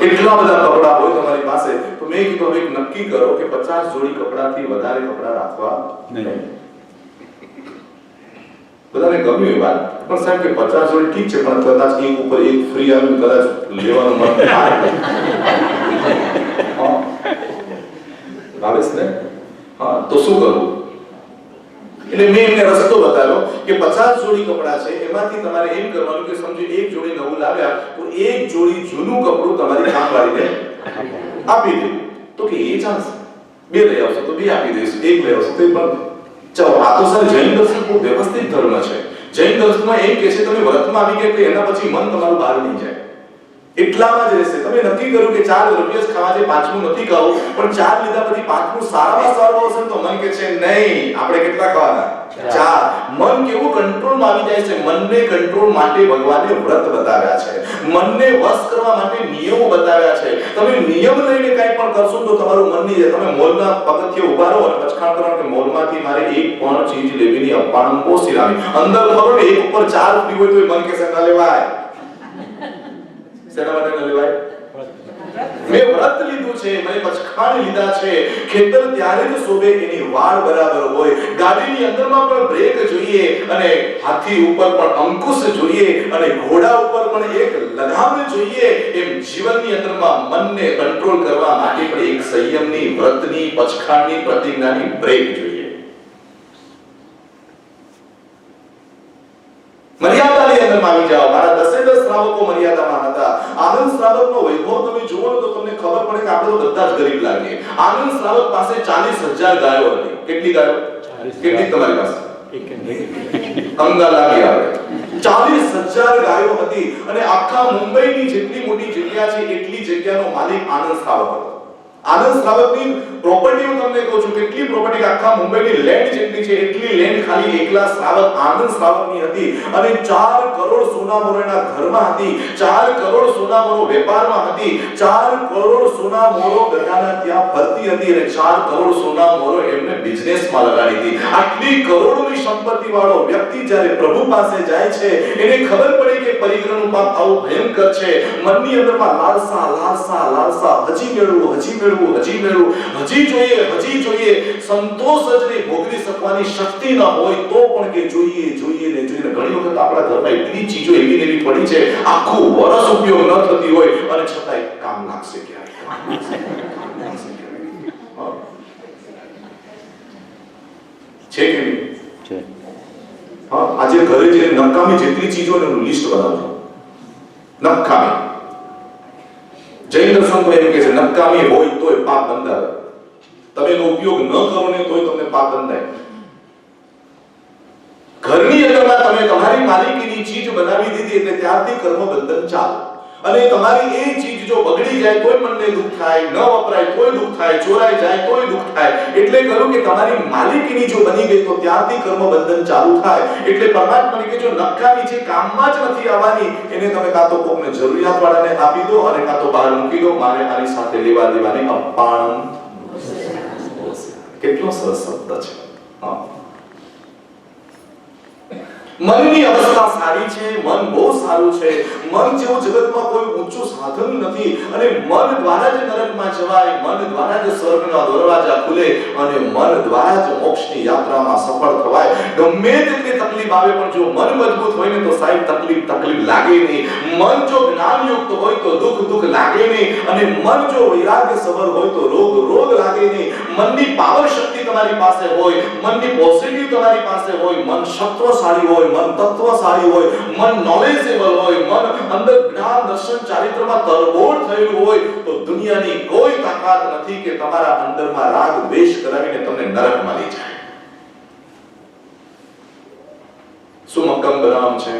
Speaker 1: એટલા બધા કપડાં હોય તમારી પાસે, તો મેં કીધું હવે નક્કી કરો કે 50 જોડી કપડાથી વધારે કપડાં રાખવા નહીં. બધાને ગમ્યું એ વાત, પણ સાહેબ કે 50 જોડી ઠીક છે, પણ કદાચ એક ઉપર એક ફ્રી આવ્યું, કદાચ લેવાનું મન થાય. ભાવેશ ને હા, તો શું કરવું? એટલે મેં એમને રસ્તો બતાવ્યો કે 50 જોડી કપડા છે, એમાંથી તમારે એમ કરવાનું કે સમજો એક જોડી નવું લાવ્યા તો એક જોડી જૂનું કપડું તમારી કામવાળીને આપી દેવું. તો કે એ ચાલશે, બે લઈ આવશો તો બે આપી દઈશું, એક લઈ આવશો તો એક પણ. ચાલો, આ તો સર જૈન દર્શન બહુ વ્યવસ્થિત ધર્મ છે. જૈન દર્શનમાં એમ કે છે તમે વ્રતમાં આવી ગયા એટલે એના પછી મન તમારું બહાર નહીં જાય, એટલામાં જ રહેશે. તમે નક્કી કર્યું કે 4 દ્રવ્ય ખાવા છે, 5મું નથી ખાવું, પણ 4 લીધા પછી 5મું સારામાં સારું આવશે તો મન કે છે નહીં, આપણે કેટલા ખાવાના? 4. મન કેવું કંટ્રોલમાં આવી જાય છે. મનને કંટ્રોલ માટે ભગવાને વ્રત બતાવ્યા છે, મનને વશ કરવા માટે નિયમો બતાવ્યા છે. તમે નિયમ લઈને કંઈ પણ કરશો તો તમારું મન નહીં જાય. તમે મોલના પગથિયે ઊભા રહો અને પછાણ કરો કે મોલમાંથી મારે એક પણ ચીજ લેવીની, અપાણમ પોસી લાવી, અંદર ખબર ને એક ઉપર 4 ફ્રી હોય તો મન કે છે ન લેવાય. શેના માટે ન લેવાય? મેં વ્રત લીધું છે, મેં પછખાણ લીધા છે. ખેતર ત્યારે જ શોભે એની વાળ બરાબર હોય, ગાડીની અંદરમાં પણ બ્રેક જોઈએ અને હાથી ઉપર પણ અંકુશ જોઈએ અને ઘોડા ઉપર પણ એક લગામ જોઈએ. એમ જીવનની અંદરમાં મનને કંટ્રોલ કરવા માટે પણ એક સંયમની, વ્રતની, પછખાણની, પ્રતિજ્ઞાની બ્રેક જોઈએ. મર્યાદાની અંદરમાં આવી જાઓ. મારા 10 શ્રાવકો મર્યાદામાં હતા. આનંદ શ્રાવકનો વૈભવ તમે જુઓ તો તમને ખબર પડે કે આપણે તો બધા જ ગરીબ લાગીએ. આનંદ શ્રાવક પાસે 40,000 ગાયો હતી. કેટલી ગાયો? કેટલી તમારી પાસે? અંગા લાગી આવે. 40,000 ગાયો હતી અને આખા મુંબઈની જેટલી મોટી જગ્યા છે એટલી જગ્યાનો માલિક આનંદ શ્રાવક હતો. આનંદ શ્રાવકની પ્રોપર્ટી હું તમને કહું છું, કેટલી પ્રોપર્ટી, આખા મુંબઈની લેન્ડ જેટલી છે એટલી લેન્ડ ખાલી એકલા શ્રાવક આનંદ શ્રાવકની હતી. અને 4 કરોડ સોનામોરો એના ઘરમાં હતી, 4 કરોડ સોનામોરો વેપારમાં હતી, 4 કરોડ સોનામોરો બધાના ત્યાં ફરતી હતી અને 4 કરોડ સોનામોરો એમને બિઝનેસમાં લગાડી હતી. આટલી કરોડોની સંપત્તિ વાળો વ્યક્તિ જ્યારે પ્રભુ પાસે જાય છે, એને ખબર પડી કે પરિગ્રહનું પાપ આવું ભયંકર છે. મનની અંદરમાં લાલસા લાલસા લાલસા, હજી મેળવું, હજી મેળવું, હજી મેળવું, હજી જોઈએ, હજી જોઈએ. સંતોષ જ નહીં, ભોગવી શકવાની શક્તિ ન હોય તો પણ કે જોઈએ જોઈએ ને જોઈએ. ઘણી વખત આપણા ઘરમાં એટલી ચીજો એવી એવી પડી છે, આખું વર્ષ ઉપયોગ ન થતી હોય અને છતાંય કામ લાગશે ક્યારે? છે કે નહીં? છે. હા, આજે ઘરે જે નકામી જેટલી ચીજો એનું લિસ્ટ બનાવજો. નકામી. જૈન દર્શન તો એમ કે છે નકામી હોય તોય પાપ બંધાય. તમે એનો ઉપયોગ ન કરો ને તોય તમને પાપ બંધાય. ઘરની અંદરમાં તમે તમારી માલિકીની ચીજ બનાવી દીધી એટલે ત્યારથી કર્મ બંધન ચાલુ. અને તમારી એ ચીજ જો બગડી જાય તોય મનને દુઃખ થાય, ન વપરાય તોય દુઃખ થાય, ચોરાઈ જાય તોય દુઃખ થાય. એટલે કહ્યું કે તમારી માલિકીની જો બની ગઈ તો ત્યારથી કર્મ બંધન ચાલુ થાય. એટલે પરમાત્માને કે જો નકામી જે કામમાં જ નથી આવવાની એને તમે કાં તો કોકને જરૂરિયાત વાળાને આપી દો અને કાં તો બહાર મૂકી દો. મારે આની સાથે લેવા દેવાની અપાણમ. કેટલો સરસ શબ્દ છે. હા, મનની અવસ્થા સારી છે, મન બહુ સારું છે. મન જેવું જગતમાં કોઈ ઊંચું સાધન નથી અને મન દ્વારા જ નરકમાં જવાય, મન દ્વારા જ સ્વર્ગના દરવાજા ખુલે અને મન દ્વારા જ મોક્ષની યાત્રામાં સફળ થવાય. ગમે તેટલી તકલીફ આવે પણ જો મન મજબૂત હોય ને તો સાહેબ તકલીફ લાગે નહીં. મન જો જ્ઞાનયુક્ત હોય તો દુઃખ લાગે નહીં અને મન જો વૈરાગ્ય સભર હોય તો રોગ લાગે નહીં. મનની પાવર શક્તિ તમારી પાસે હોય, મનની પોઝિટિવ તમારી પાસે હોય, મન સત્વશાળી હોય, મન તત્વશાળી હોય, મન નોલેજેબલ હોય, મન અંદર જ્ઞાન દર્શન ચારિત્રમાં તરબોળ થયેલું હોય તો દુનિયાની કોઈ તાકાત નથી કે તમારા અંદરમાં રાગ દ્વેષ કરાવીને તમને નરકમાં લઈ જાય. શું મક્કમ બનામ છે?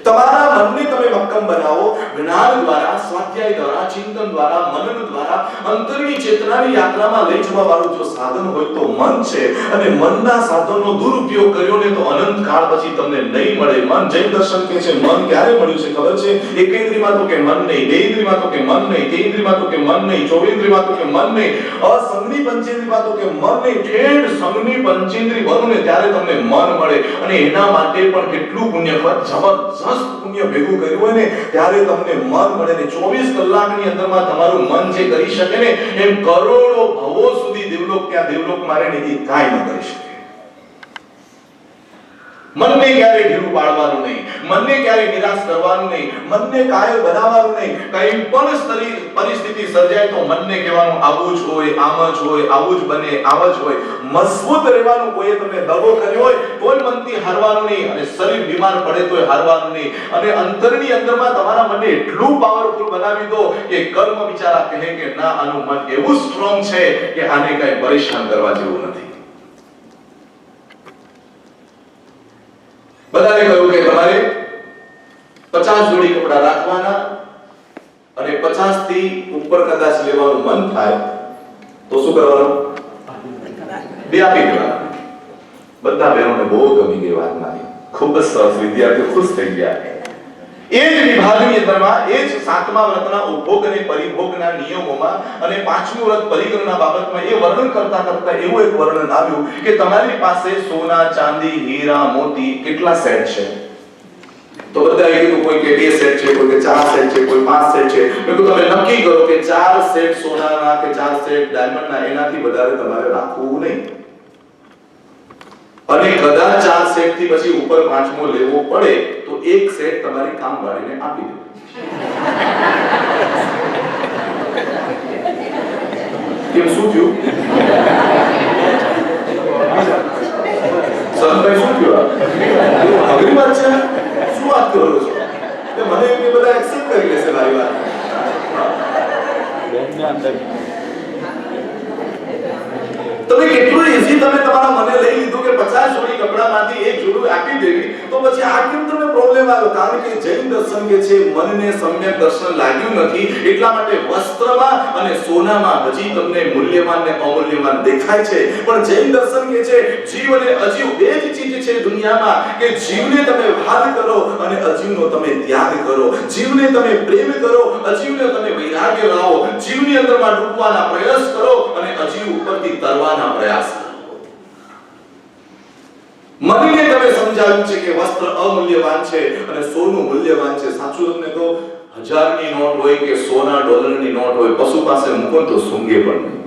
Speaker 1: તમારા મનને મનને તમે મક્કમ બનાવો જ્ઞાન દ્વારા, સ્વાધ્યાય દ્વારા, ચિંતન દ્વારા, મનન દ્વારા અંતરની ચેતનાની યાત્રામાં લઈ જવા વાળું જો સાધન હોય તો મન છે. અને મનના સાધનનો દુરુપયોગ કર્યો ને તો અનંત કાળ પછી તમને નહીં મળે. મન જૈન દર્શન કે છે મન ક્યારે મળ્યું છે ખબર છે? એક ઇન્દ્રિયમાં તો કે મન નહીં, બે ઇન્દ્રિયમાં તો કે મન નહીં, તે ઇન્દ્રિયમાં તો કે મન નહીં, ચોવીન્દ્રિયમાં તો કે મન નહીં, અસંગની પંચેન્દ્રિયમાં તો કે મન નહીં, ઠેઠ સંગની પંચેન્દ્રિય બનો ને ત્યારે તમને મન મળે. અને એના માટે પણ કેટલું પુણ્ય, જબરજસ્ત પુણ્ય ભેગું કર્યું હોય ને ત્યારે તમને મન મળે. ને 24 કલાકની અંદરમાં તમારું મન જે કરી શકે ને એમ કરોડો ભવો સુધી દેવલોક ત્યાં દેવલોક મારે ને એ કાંઈ ન કરી શકે. મનને ક્યારે ઢીલું પાડવાનું નહીં, મનને ક્યારે નિરાશ કરવાનું નહીં, મનને કાયર બનાવવાનું નહીં. કઈ પણ પરિસ્થિતિ સર્જાય તો મનને કહેવાનું આવું જ હોય, આમ જ હોય, આવું જ બને, આમ જ હોય. મજબૂત રહેવાનું. કોઈએ તમને દગો કર્યો હોય તોય મનથી હારવાનું નહીં, અને શરીર બીમાર પડે તોય હારવાનું નહીં. અને અંતરની અંદરમાં તમારા મનને એટલું પાવરફુલ બનાવી દો કે કર્મ વિચારા કહે કે ના, આનું મન એવું સ્ટ્રોંગ છે કે આને કઈ પરેશાન કરવા જેવું નથી. બધાને કહ્યું કે તમારે 50 જોડી કપડા રાખવાના અને 50 થી ઉપર કદાચ લેવાનું મન થાય તો શું કરવાનું? 2 આપી દેવાના. બધા બહેનોને બહુ ગમી ગઈ વાત મારી. ખૂબ જ સરસ, વિદ્યાર્થીઓ ખુશ થઈ ગયા. એ જ વિભાગની અંદરમાં એ જ 7મા વ્રતના ઉપભોગ અને પરિભોગના નિયમોમાં અને 5મું વ્રત પરિગ્રહના બાબતમાં એ વર્ણન કરતા એવું એક વર્ણન આવ્યું કે તમારી પાસે સોના, ચાંદી, હીરા, મોતી કેટલા સેટ છે? તો બધાએ કીધું કોઈ કે 2 સેટ છે, કોઈ કે 4 સેટ છે, કોઈ 5 સેટ છે. મેં કીધું તમે નક્કી કરો કે 4 સેટ સોનાના કે 4 સેટ ડાયમંડના, એનાથી વધારે તમારે રાખવું નહીં. અને કદાચ 4 સેટ થી પછી ઉપર 5મો લેવો પડે તો 1 સેટ તમારી કામવાળીને આપી દો. કેમ, શું થયું? સંતભાઈ શું થયું? અઘરી વાત છે. શું વાત કરો છો? મને એમ કે બધા એક્સેપ્ટ કરી લેશે મારી વાત. તમે કેટલું ઈઝી તમે તમારા મને લઈ લીધું કે 50 જોડી કપડામાંથી એક જોડું આપી દેવી, તો પછી આ કેમ તમને પ્રોબ્લેમ આવ્યો? કારણ કે જૈન દર્શન કે છે મનને સમ્યક દર્શન લાગ્યું નથી, એટલા માટે વસ્ત્રમાં અને સોનામાં હજી તમને મૂલ્યવાન ને અમૂલ્યવાન દેખાય છે. પણ જૈન દર્શન કે છે જીવ અને અજીવ બે જ ચીજ છે દુનિયામાં, કે જીવને તમે વહાલ કરો અને અજીવનો તમે ત્યાગ કરો. જીવને તમે પ્રેમ કરો, અજીવને તમે વૈરાગ્ય લાવો. જીવની અંદરમાં ડૂબવાના પ્રયાસ કરો અને અજીવ ઉપરથી તરવાના પ્રયાસ કરો. મનને તમે સમજાવ્યું છે કે વસ્ત્ર અમૂલ્યવાન છે અને સોનું મૂલ્યવાન છે. સાચું તમને કહો, 1000ની નોટ હોય કે સોના ડોલરની નોટ હોય, પશુ પાસે મૂકો તો સૂંઘે પણ નહીં.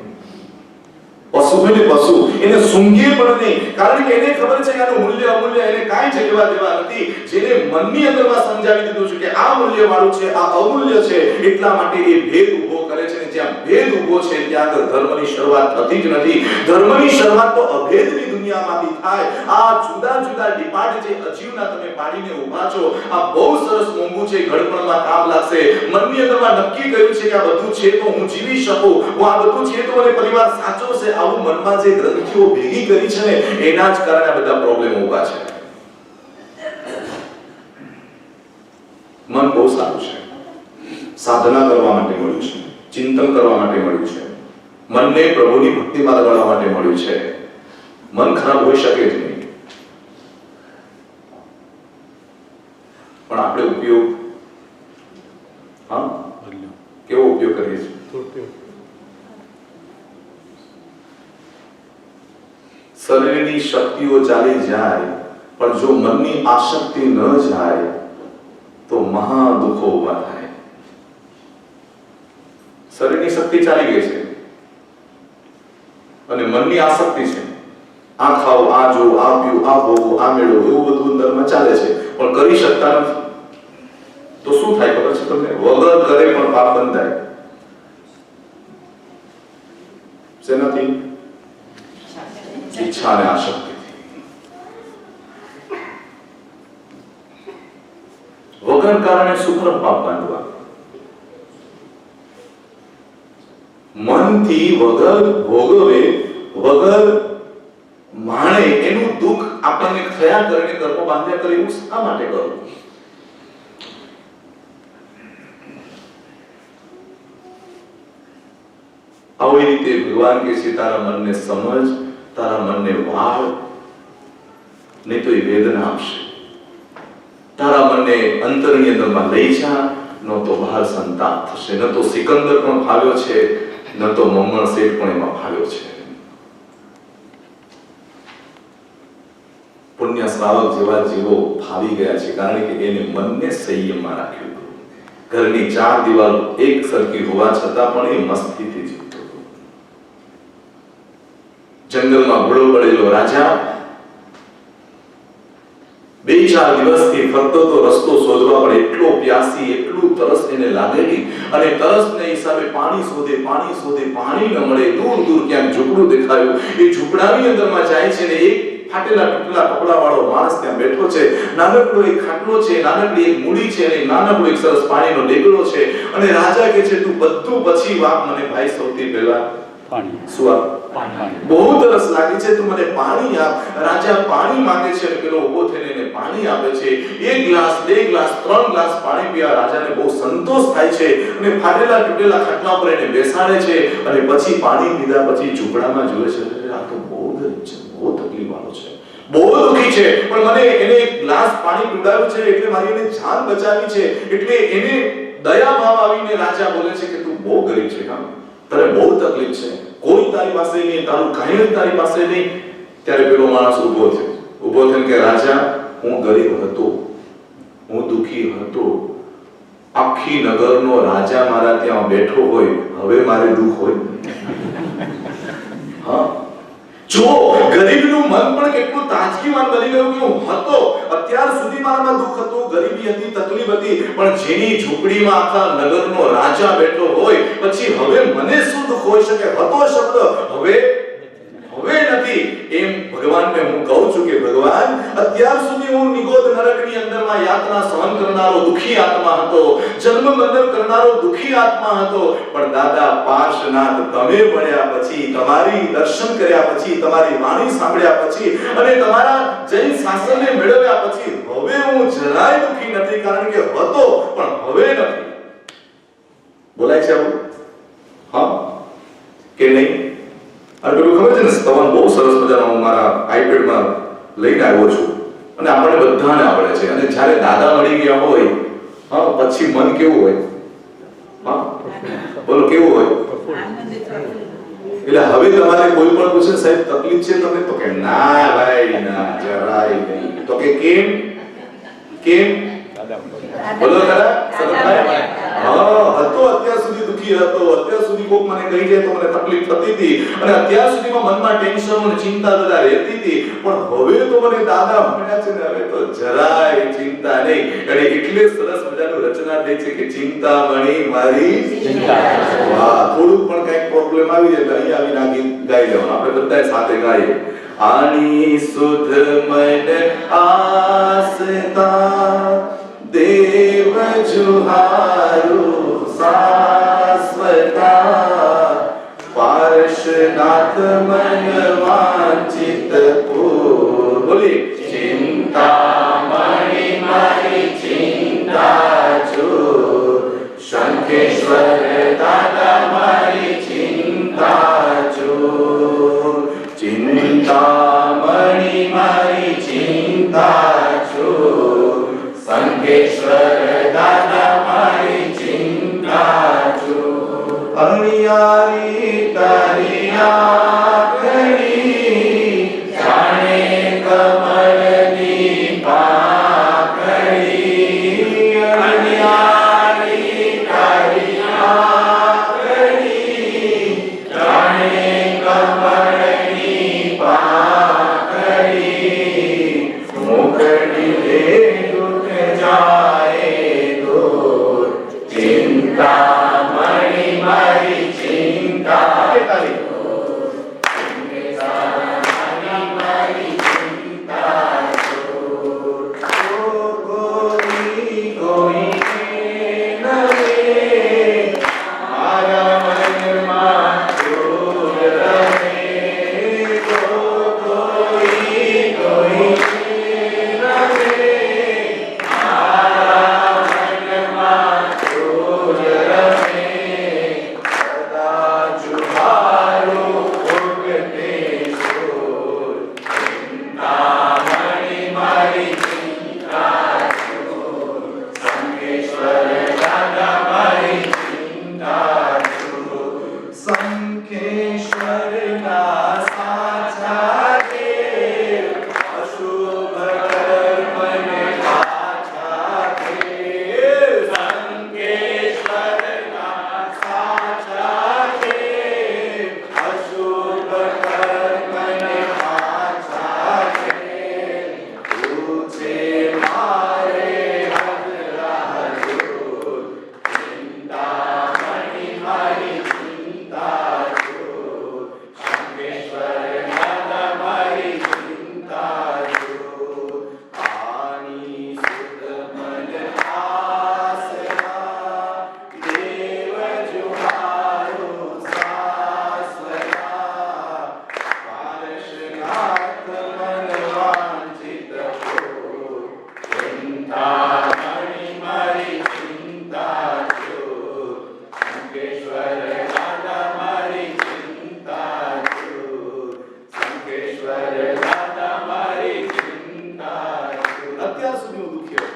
Speaker 1: પશુ હોય ને પશુ, એને સૂંઘે પણ નહીં. કારણ કે એને ખબર છે કે આનું મૂલ્ય અમૂલ્ય એને કાંઈ જ લેવા દેવા નથી. જેને મનની અંદરમાં સમજાવી દીધું છે કે આ મૂલ્યવાળું છે, આ અમૂલ્ય છે, એટલા માટે એ ભેદ ઉભો કરે છે. જ્યાં ભેદ ઉભો છે ત્યાં આગળ ધર્મની શરૂઆત થતી જ નથી. ધર્મની શરૂઆત તો અભેદની દુનિયામાંથી થાય. આ જુદા જુદા ડિપાર્ટ જે અજીવના તમે પાડીને ઊભા છો, આ બહુ સરસ મોંઘું છે, ઘડપણમાં કામ લાગશે. મનની અંદરમાં નક્કી કર્યું છે કે આ બધું છે તો હું જીવી શકું, હું આ બધું છે તો મને પરિવાર સાચો છે. આવું મનમાં જે ગ્રંથિઓ ભેગી કરી છે ને એના જ કારણે આ બધા પ્રોબ્લેમ ઊભા છે. મન બહુ સારું છે, સાધના કરવા માટે મળ્યું છે, ચિંતન કરવા માટે મળ્યું છે, મનને પ્રભુની ભક્તિમાં લગાડવા માટે મળ્યું છે. મન ખરાબ હોઈ શકે જ નહીં, પણ આપણે ઉપયોગ કેવો ઉપયોગ કરીએ છીએ? શરીરની શક્તિઓ ચાલી જાય પણ જો મનની આસક્તિ ન જાય તો મહા દુઃખો ઉભા થાય. શરીરની શક્તિ ચાલી ગઈ છે અને મનની આસક્તિ છે. આ ખાઓ, આ જો, આ પીવું, આ ભોગવો, આ મેળવો, એવું બધું અંદરમાં ચાલે છે પણ કરી શકતા નથી. તો શું થાય ખબર છે તમને? વગર કરે પણ પાપ બંધાય. શેનાથી? ઈચ્છા અને આસક્તિ. વગર કારણે સુખરમ પાપ બાંધવા. મનથી વગર ભોગવે, વગર માણે એનું દુઃખ આપણને થયા કરીને કર્મ બાંધ્યા કરે. એવું શા માટે કરવું? આવી રીતે ભગવાન કહે છે તારા મનને સમજ, તારા મનને વાળ, નહીં તો એ વેદના આપશે. તારા મનને અંતરની અંદરમાં લઈ જા, ન તો બહાર સંતાપ થશે. ન તો સિકંદર પણ ફાવ્યો છે, ન તો મમ્મણ શેઠ પણ એમાં ફાવ્યો છે. પુણ્ય શ્રાવક જેવા જીવો ફાવી ગયા છે, કારણ કે એને મનને સંયમમાં રાખ્યું. ઘરની 4 દિવાલો એક સરખી હોવા છતાં પણ એ મસ્તીથી જીવતો હતો. જંગલમાં ઘોડો પડેલો રાજા 2-4 દિવસથી ફરતો તો રસ્તો શોધવા, પણ એટલો પ્યાસી, એટલું તરસ એને લાગેલી, અને તરસને હિસાબે પાણી શોધે, પાણી ન મળે. દૂર દૂર ક્યાંક ઝૂંપડું દેખાયું. એ ઝૂંપડાની અંદરમાં જાય છે ને એક ફાટેલા તૂટેલા કપડા વાળો માણસ ત્યાં બેઠો છે. નાનકડો એક ખાટલો છે, નાનકડી એક મૂડી છે, અને નાનકડો એક સરસ પાણીનો ડેગડો છે. અને રાજા કહે છે તું બધું પછી વાત, મને ભાઈ સૌથી પહેલા પાણી. શું આપ? બહુ તરસ લાગી છે, તું મને પાણી આપ. રાજા પાણી માંગે છે અને પેલો ઊભો થઈને એને પાણી આપે છે. 1 ગ્લાસ, 2 ગ્લાસ, 3 ગ્લાસ પાણી પીવા રાજાને બહુ સંતોષ થાય છે, અને ફાટેલા તૂટેલા ખાટલા પર એને બેસાડે છે. અને પછી પાણી પીધા પછી ઝૂંપડામાં જોવે છે, આ તો બહુ ગરીબ છે, બહુ તકલીફ વાળો છે, બહુ દુખી છે, પણ મને એને 1 ગ્લાસ પાણી પીવડાવ્યું છે એટલે મારી એને જાન બચાવી છે. એટલે એને દયા ભાવ આવીને રાજા બોલે છે કે તું બહુ ગરીબ છે, કામ તને બહુ તકલીફ છે, કોઈ તારી પાસે નહીં, તારું કાંઈ તારી પાસે નહીં. ત્યારે પેલો માણસ ઊભો થઈને કે રાજા, હું ગરીબ હતો, હું દુખી હતો, આખી નગરનો રાજા મારા ત્યાં બેઠો હોય, હવે મારે દુખ હોય? હા, જો ગરીબનું મન પણ કેટલું તાજગીવાન બની ગયું કે હું હતો, અત્યાર સુધી મારામાં દુખ હતું, ગરીબી હતી, તકલીફ હતી, પણ જેની ઝૂંપડીમાં આખા નગરનો રાજા બેઠો હોય, પછી હવે મને શું દુખ હોઈ શકે? હતો શબ્દ હવે નથી. એમ ભગવાનને હું કહું છું કે ભગવાન, અત્યાર સુધી હું નિગોદ નરકની અંદરમાં યાતના સહન કરનારો દુખી આત્મા હતો, જન્મ મરણ કરનારો દુખી આત્મા હતો, પણ દાદા પાર્શનાથ તમે મળ્યા પછી, તમારી દર્શન કર્યા પછી, તમારી વાણી સાંભળ્યા પછી, અને તમારા જૈન શાસનને મેળવ્યા પછી હવે હું જરાય દુખી નથી, કારણ કે હતો પણ હવે નથી. બોલાય છે આવું? હા કે નહીં? અને પેલું ખબર છે ને, સ્તવન બહુ સરસ મજાનો હું મારા આઈપેડમાં લઈને આવ્યો છું, અને આપણને બધાને આવડે છે. અને જ્યારે દાદા મળી ગયા હોય, હા, પછી મન કેવું હોય? હા બોલો, કેવું હોય? એટલે હવે તમારે કોઈ પણ પૂછે સાહેબ તકલીફ છે તમને, તો કે ના ભાઈ ના, જરાય નહીં. તો કે કેમ? બોલો દાદા, સરભાઈ. હા, હતો અત્યાર સુધી દુખી હતો, અત્યાર સુધી કોક મને કહી જાય તો મને તકલીફ થતી હતી, અને અત્યાર સુધીમાં મનમાં ટેન્શન અને ચિંતા બધા રહેતી હતી, પણ હવે તો મને દાદા મળ્યા છે ને, હવે તો જરાય ચિંતા નહીં. અને એટલે સરસ મજાનું રચના થઈ છે કે ચિંતામણી મારી ચિંતા. વાહ, થોડું પણ કઈક પ્રોબ્લેમ આવી જાય તો અહીં આવીને આ ગીત ગાઈ લેવાનું, આપણે બધા સાથે ગાઈએ. આની સુધ મન આસતા દેવ જુહારુ શાશ્વતા, પાર્શનાથ મન વાંચિત પૂર. બોલી ચિંતામણી મારી ચિંતા જો, શંખેશ્વર દાદા મારી ચિંતા જો. ચિંતામણી મારી ચિંતા જો, શંખેશ્વર દાદા મારી ચિંતા જો. અણિયારી તારી આંખડી, જાણે કમળની પાંખડી. અણિયારી તારી આંખડી, જાણે કમળની પાંખડી. મુખડી લે દુઃખ જાય દૂર, ચિંતામણી મારી ચિંતા. અત્યાર સુધી હું દુખી હતો,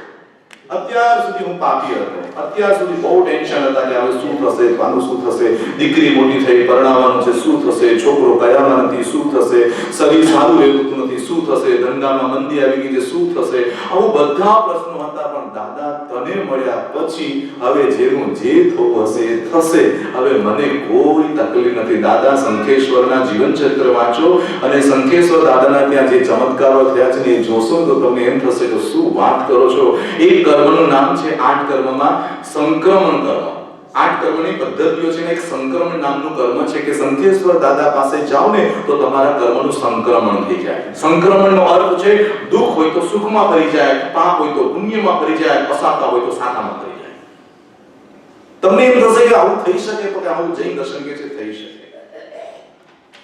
Speaker 1: અત્યાર સુધી હું પાપી હતો, અત્યાર સુધી બહુ ટેન્શન હતા કે હવે શું થશે, આનું શું થશે, દીકરી મોટી થઈ, પરણાવવાનું છે, શું થશે, છોકરો કયામાં નથી, શું થશે, શરીર સારું રહેતું નથી, શું થશે, ધંધામાં મંદી આવી ગઈ છે, શું થશે, આવું બધા પ્રશ્નો હતા. પણ દાદા તને મળ્યા પછી હવે જેનું જે થવું હશે એ થશે, હવે મને કોઈ તકલીફ નથી. દાદા શંખેશ્વરના જીવન ચરિત્ર વાંચો અને શંખેશ્વર દાદાના ત્યાં જે ચમત્કારો થયા છે ને એ જોશો તો તમને એમ થશે કે શું વાત કરો છો. એક કર્મનું નામ છે 8 કર્મમાં સંક્રમણ કર્મ. 8 કર્મની પદ્ધતિઓ છે ને એક સંક્રમણ નામનું કર્મ છે કે શંખેશ્વર દાદા પાસે જાઓ ને તો તમારા કર્મનું સંક્રમણ થઈ જાય. સંક્રમણનો અર્થ છે દુઃખ હોય તો સુખમાં ફરી જાય, પાપ હોય તો પુણ્યમાં ફરી જાય, અસાતા હોય તો સાતામાં ફરી જાય. તમને એમ થશે કે આવું થઈ શકે, તો કે આવું જૈન દર્શન કે છે થઈ શકે.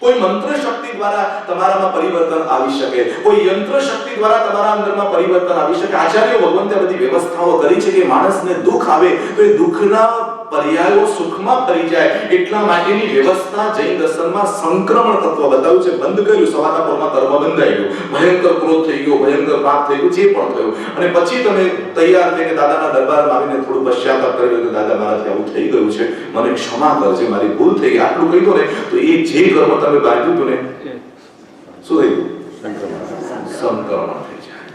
Speaker 1: કોઈ મંત્ર શક્તિ દ્વારા તમારામાં પરિવર્તન આવી શકે, કોઈ યંત્ર શક્તિ દ્વારા તમારા અંદરમાં પરિવર્તન આવી શકે. આચાર્ય ભગવંતે બધી વ્યવસ્થાઓ કરી છે કે માણસને દુઃખ આવે તો એ દુઃખના પર્યાયો સુખમાં ફરી જાય એટલા માટેની વ્યવસ્થા જૈન દર્શનમાં સંક્રમણ તત્વ બતાવ્યું છે. બંધ કર્યું, સવારના પરમાં કર્મ બંધાઈ ગયું, ભયંકર ક્રોધ થઈ ગયો, ભયંકર પાપ થઈ ગયું, જે પણ થયું, અને પછી તમે તૈયાર થઈને દાદાના દરબારમાં આવીને થોડું પશ્ચાતાપ કરી લો કે દાદા મારાથી આવું થઈ ગયું છે, મને ક્ષમા કરજે, મારી ભૂલ થઈ ગઈ, આટલું કહી દો ને તો એ જે કર્મ તમે બાંધ્યું હતું ને શું થઈ ગયું? સંક્રમણ થઈ જાય.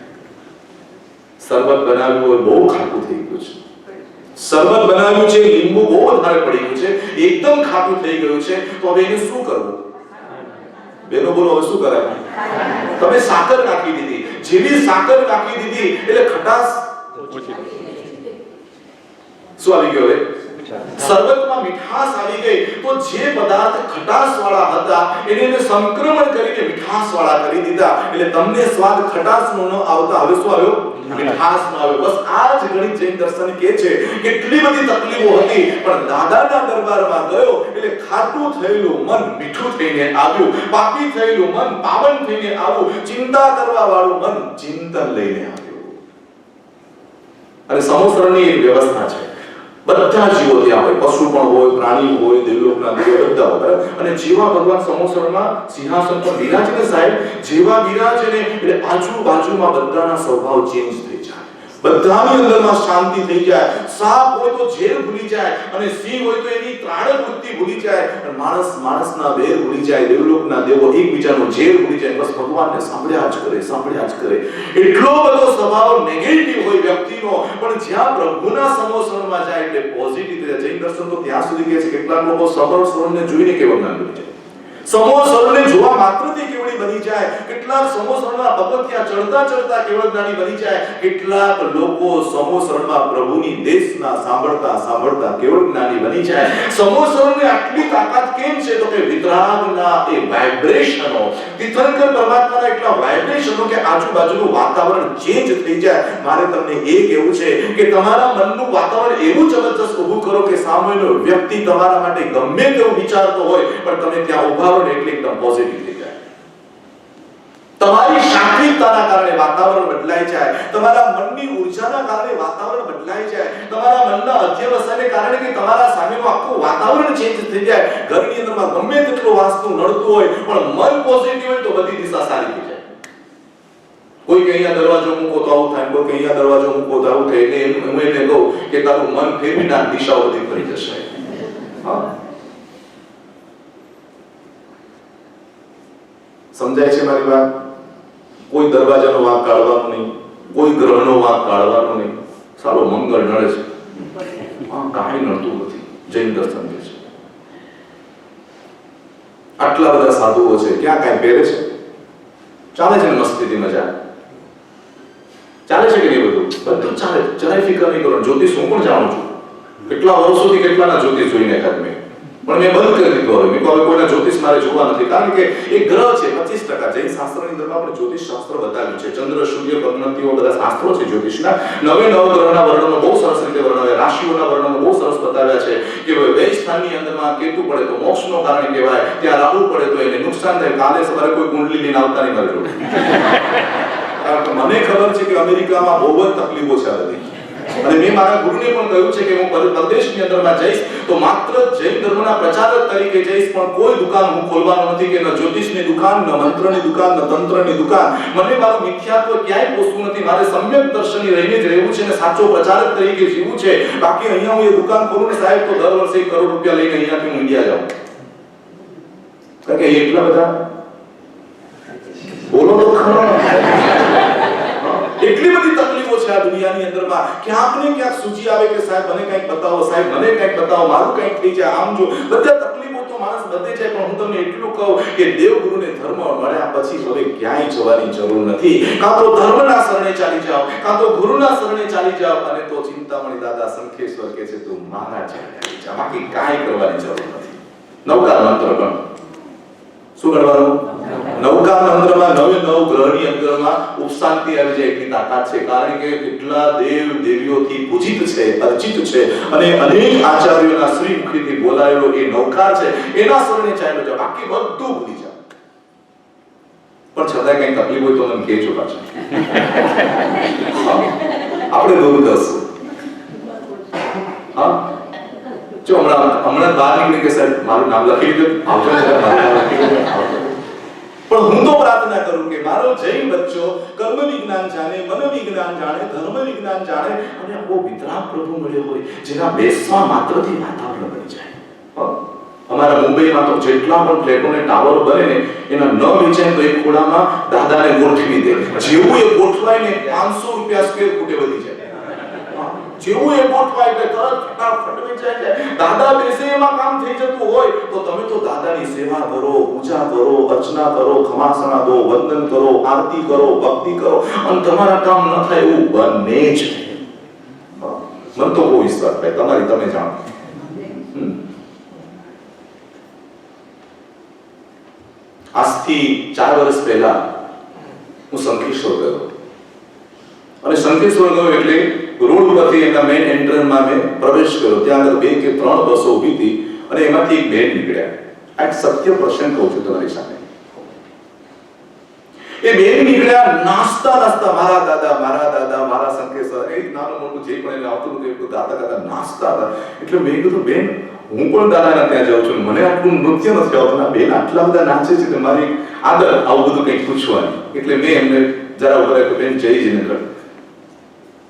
Speaker 1: શરબત બનાવ્યું હોય બહુ ખાટું થઈ ગયું છે, શરબત બનાવ્યું છે, લીંબુ બહુ વધારે પડી ગયું છે, એકદમ ખાટું થઈ ગયું છે, તો હવે એને શું કરવું? બેનો બોલો, હવે શું કરાય? તમે સાકર નાખી દીધી, જેવી સાકર નાખી દીધી એટલે ખટાશ શું આવી ગયો? હવે શરબતમાં મીઠાશ આવી ગઈ, તો જે પદાર્થ ખટાશ વાળા હતા એને સંક્રમણ કરીને મીઠાશ વાળા કરી દીધા, એટલે તમને સ્વાદ ખટાશનો ન આવતા હવે શું આવ્યો? મીઠાશનો આવ્યો. બસ આ જ ગણિત જૈન દર્શન કહે છે. કેટલી બધી તકલીફો હતી પણ દાદાના દરબારમાં ગયો એટલે ખાટું થયેલું મન મીઠું થઈને આવ્યું, પાપી થયેલું મન પાવન થઈને આવ્યું, ચિંતા કરવા વાળું મન ચિંતન લઈને આવ્યું. અને સમોસરની એક વ્યવસ્થા છે. બધા જીવો ત્યાં હોય, પશુ પણ હોય, પ્રાણી હોય, દેવલોકના દેવ બધા હોય. અને જેવા ભગવાન સમોસરમાં સિંહાસન પર બિરાજે ને સાહેબ, જેવા બિરાજે ને એટલે આજુબાજુમાં બધાના સ્વભાવ ચેન્જ થઈ જાય, બધાની અંદરમાં શાંતિ થઈ જાય. સાપ હોય તો ઝેર ભૂલી જાય, અને સિંહ હોય તો એની ત્રાણક વૃત્તિ ભૂલી જાય, અને માણસના વેર ભૂલી જાય, દેવલોકના દેવો એકબીજાનું ઝેર ભૂલી જાય. બસ ભગવાનને સાંભળ્યા જ કરે, સાંભળ્યા જ કરે. એટલો બધો સ્વભાવ નેગેટિવ હોય વ્યક્તિનો, પણ જ્યાં પ્રભુના સમોસરમાં જાય એટલે પોઝિટિવ થઈ જાય. જૈન દર્શન તો ત્યાં સુધી કહે છે કેટલાક લોકો સમોસરને જોઈને કેવા જ્ઞાન બની જાય, સમોસરને જોવા માત્રથી કેવડી બની જાય, કેટલાક સમોસરના પગથિયા ચડતા ચડતા કેવળ જ્ઞાની બની જાય, કેટલાક લોકો સમોસરમાં પ્રભુની દેશના સાંભળતા સાંભળતા કેવળ જ્ઞાની બની જાય. સમોસરને આટલી તાકાત કેમ છે? તો કે વિતરાગના એ વાઇબ્રેશનો, તીર્થંકર પરમાત્માના એટલા વાઇબ્રેશનો કે આજુબાજુનું વાતાવરણ ચેન્જ થઈ જાય. મારે તમને એ કહેવું છે કે તમારા મનનું વાતાવરણ એવું જબરજસ્ત ઊભું કરો કે સામેનો વ્યક્તિ તમારા માટે ગમે તેવું વિચારતો હોય પણ તમે ત્યાં ઊભા રહો ને એટલે એકદમ પોઝિટિવ થઈ જાય. તમારી શાંતિતાના કારણે વાતાવરણ બદલાઈ જાય, તમારા મનની ઊર્જાના કારણે વાતાવરણ બદલાઈ જાય, તમારા મનના અધ્યવસાયને કારણે કે તમારા સામેનું આખું વાતાવરણ ચેન્જ થઈ જાય. ઘરની અંદરમાં ગમે તેટલું વાસ્તુ નડતું હોય પણ મન પોઝિટિવ હોય તો બધી દિશા સારી થઈ જાય. કોઈ કે અહીંયા દરવાજો મૂકો તો આવું થાય, કોઈ કે અહીંયા દરવાજો મૂકો તો આવું થાય, એટલે હું એને કહું કે તારું મન ફેરવી નાખ, દિશાઓ બધી ફરી જશે. હા, સમજાય છે મારી વાત? કોઈ દરવાજાનો વાંક કાઢવાનો નહીં, કોઈ ગ્રહનો વાંક કાઢવાનો નહીં. સારો મંગળ નડે છે, કાંઈ નડતું નથી. જૈન દર્શન કહે છે આટલા બધા સાધુઓ છે, ક્યાં કાંઈ પહેરે છે? ચાલે છે ને મસ્તીથી મજા ચાલે છે કે નહીં? બધું ચાલે, જરાય ફિકર નહીં કરો. જ્યોતિષ હું પણ જાણું છું, કેટલા વર્ષોથી કેટલાના જ્યોતિષ જોઈને ખાત મેં, પણ મેં બંધ કરી દીધું. હવે મેં કોઈના જ્યોતિષ મારે જોવા નથી, કારણ કે એ ગ્રહ છે 25%. જૈન શાસ્ત્રની અંદરમાં પણ જ્યોતિષ શાસ્ત્ર બતાવ્યું છે, ચંદ્ર સૂર્ય પદ્ધતિઓ બધા શાસ્ત્રો છે જ્યોતિષના. 9 ગ્રહના વર્ણનો બહુ સરસ રીતે વર્ણવ્યા, રાશિઓના વર્ણનો બહુ સરસ બતાવ્યા છે કે વ્યય સ્થાનની અંદરમાં કેતુ પડે તો મોક્ષનો કારણ કહેવાય, ત્યાં રાહુ પડે તો એને નુકસાન થાય. કાલે સવારે કોઈ કુંડલી લઈને આવતા નહીં મારે જોડે, કારણ કે મને ખબર છે કે અમેરિકામાં બહુ જ તકલીફો છે આ બધી. અને મેં મારા ગુરુને પણ કહ્યું છે કે હું પરદેશની અંદરમાં જઈશ તો માત્ર જૈન ધર્મના પ્રચારક તરીકે જઈશ, પણ કોઈ દુકાન હું ખોલવાનો નથી કે ન જ્યોતિષની દુકાન, ન મંત્રની દુકાન, ન તંત્રની દુકાન. મને મારું મિથ્યાત્વ ક્યાંય પોસતું નથી. મારે સમ્યક દર્શની રહીને જ રહેવું છે અને સાચો પ્રચારક તરીકે જીવવું છે. બાકી અહીંયા હું એ દુકાન ખોલું ને સાહેબ તો દર વર્ષે 1 કરોડ રૂપિયા લઈને અહીંયાથી હું ઇન્ડિયા જાઉં. કારણ કે એટલા બધા બોલો તો ખરો. એટલી બધી તકલીફો છે આ દુનિયાની અંદરમાં. ક્યાંક ને ક્યાંક સૂચી આવે કે સાહેબ મને કંઈક બતાવો, સાહેબ મને કંઈક બતાવો, મારું કંઈક થઈ જાય. આમ જો બધા તકલીફો તો માણસ બધે જાય, પણ હું તમને એટલું કહું કે દેવગુરુને ધર્મ મળ્યા પછી હવે ક્યાંય જવાની જરૂર નથી. કાં તો ધર્મના શરણે ચાલી જાઓ, કાં તો ગુરુના શરણે ચાલી જાઓ, અને તો ચિંતામણી દાદા સંખેશ્વર કહે છે તું મારા ચરણે ચાલી જા. બાકી કાંઈ કરવાની જરૂર નથી. નવકાર મંત્ર ગણ. શું કરવાનું? નવકાર મંત્રમાં 9 ગ્રહની અંદરમાં ઉપશાંતિ આવી જાય એટલી તાકાત છે. કારણ કે કેટલા દેવ દેવીઓથી પૂજિત છે, અર્ચિત છે, અને અનેક આચાર્યોના શ્રી મુખીથી બોલાયેલો એ નવકાર છે. એના શરણે ચાલ્યો જાવ, બાકી બધું ભૂલી જાવ. પણ છતાં કઈ તકલીફ હોય તો મને કહેજો પાછા, આપણે દૂર કરશું. હા, જો હમણાં બહાર નીકળી કે સાહેબ મારું નામ લખી દીધું, આવજો ને મારું નામ લખી દીધું. પણ હું તો પ્રાર્થના કરું કે મારો જૈન બચ્ચો કર્મ વિજ્ઞાન જાણે, મન વિજ્ઞાન જાણે, ધર્મ વિજ્ઞાન જાણે, અને આવો વિતરાગ પ્રભુ મળ્યો હોય જેના બેસવા માત્રથી વાતાવરણ બની જાય. અમારા મુંબઈમાં તો જેટલા પણ ફ્લેટો ને ટાવરો બને ને એના ન વેચાય તો એક ખોડામાં દાદાને ગોઠવી દે. જેવું એ ગોઠવાય ને 500 રૂપિયા સ્ક્વેર ફૂટે વધી જાય. જેવું એ ગોઠવાય એટલે તરત ફટાફટ વેચાઈ જાય. દાદા બેસે એમાં કામ થઈ જતું હોય તો તમે તો દાદાની સેવા કરો, પૂજા કરો, અર્ચના કરો, ખમાસણા દો, વંદન કરો, આરતી કરો, ભક્તિ કરો, અને તમારા કામ ન થાય એવું બને જ. મને તો બહુ વિશ્વાસ ભાઈ તમારી, તમે જાણો. આજથી 4 વર્ષ પહેલા હું શંખેશ્વર ગયો, અને શંખેશ્વર ગયો એટલે રોડ પરથી એના મેઇન એન્ટ્રન્સમાં મેં પ્રવેશ કર્યો. ત્યાં આગળ 2 કે 3 બસો ઊભી હતી અને એમાંથી એક બેન નીકળ્યા. આ એક સત્ય પ્રસંગ કહું છું તમારી સામે. એ બેન નીકળ્યા નાસ્તા મારા દાદા, મારા દાદા, મારા શંખેશ્વર, એક નાનું મોટું જે પણ એને આવતું હતું એ દાદા દાદા નાસ્તા હતા. એટલે મેં કીધું બેન હું પણ દાદાના ત્યાં જાઉં છું, મને આટલું નૃત્ય નથી આવતું, આ બેન આટલા બધા નાચે છે કે મારી આદર આવું બધું કંઈક પૂછવાની. એટલે મેં એમને જરા ઉભા રાખ્યો, બેન જય જીનેન્દ્ર,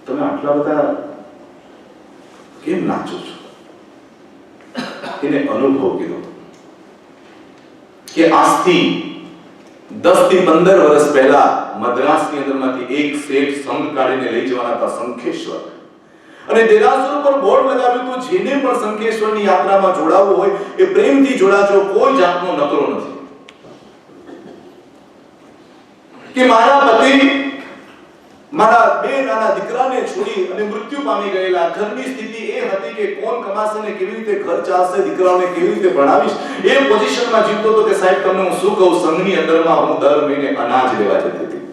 Speaker 1: તમે આટલા બધા કેમ નાચો છો? એને અનુભવ કીધો કે આજથી 10 થી 15 વર્ષ પહેલા મદ્રાસની અંદરમાંથી એક શેઠ સંઘ કાઢીને લઈ જવાના હતા શંખેશ્વર, અને દેરાસર પર બોર્ડ લગાવ્યું હતું જેને પણ શંખેશ્વરની યાત્રામાં જોડાવવું હોય એ પ્રેમથી જોડાજો, કોઈ જાતનો નકરો નથી. કે મારા પતિ મારા 2 નાના દીકરાને છોડી અને મૃત્યુ પામી ગયેલા, ઘરની સ્થિતિ એ હતી કે કોણ કમાશે ને કેવી રીતે ઘર ચાલશે, દીકરાઓને કેવી રીતે ભણાવીશ, એ પોઝિશનમાં જીવતો હતો કે સાહેબ તમને હું શું કહું, સંઘની અંદરમાં હું દર મહિને અનાજ લેવા જતી હતી.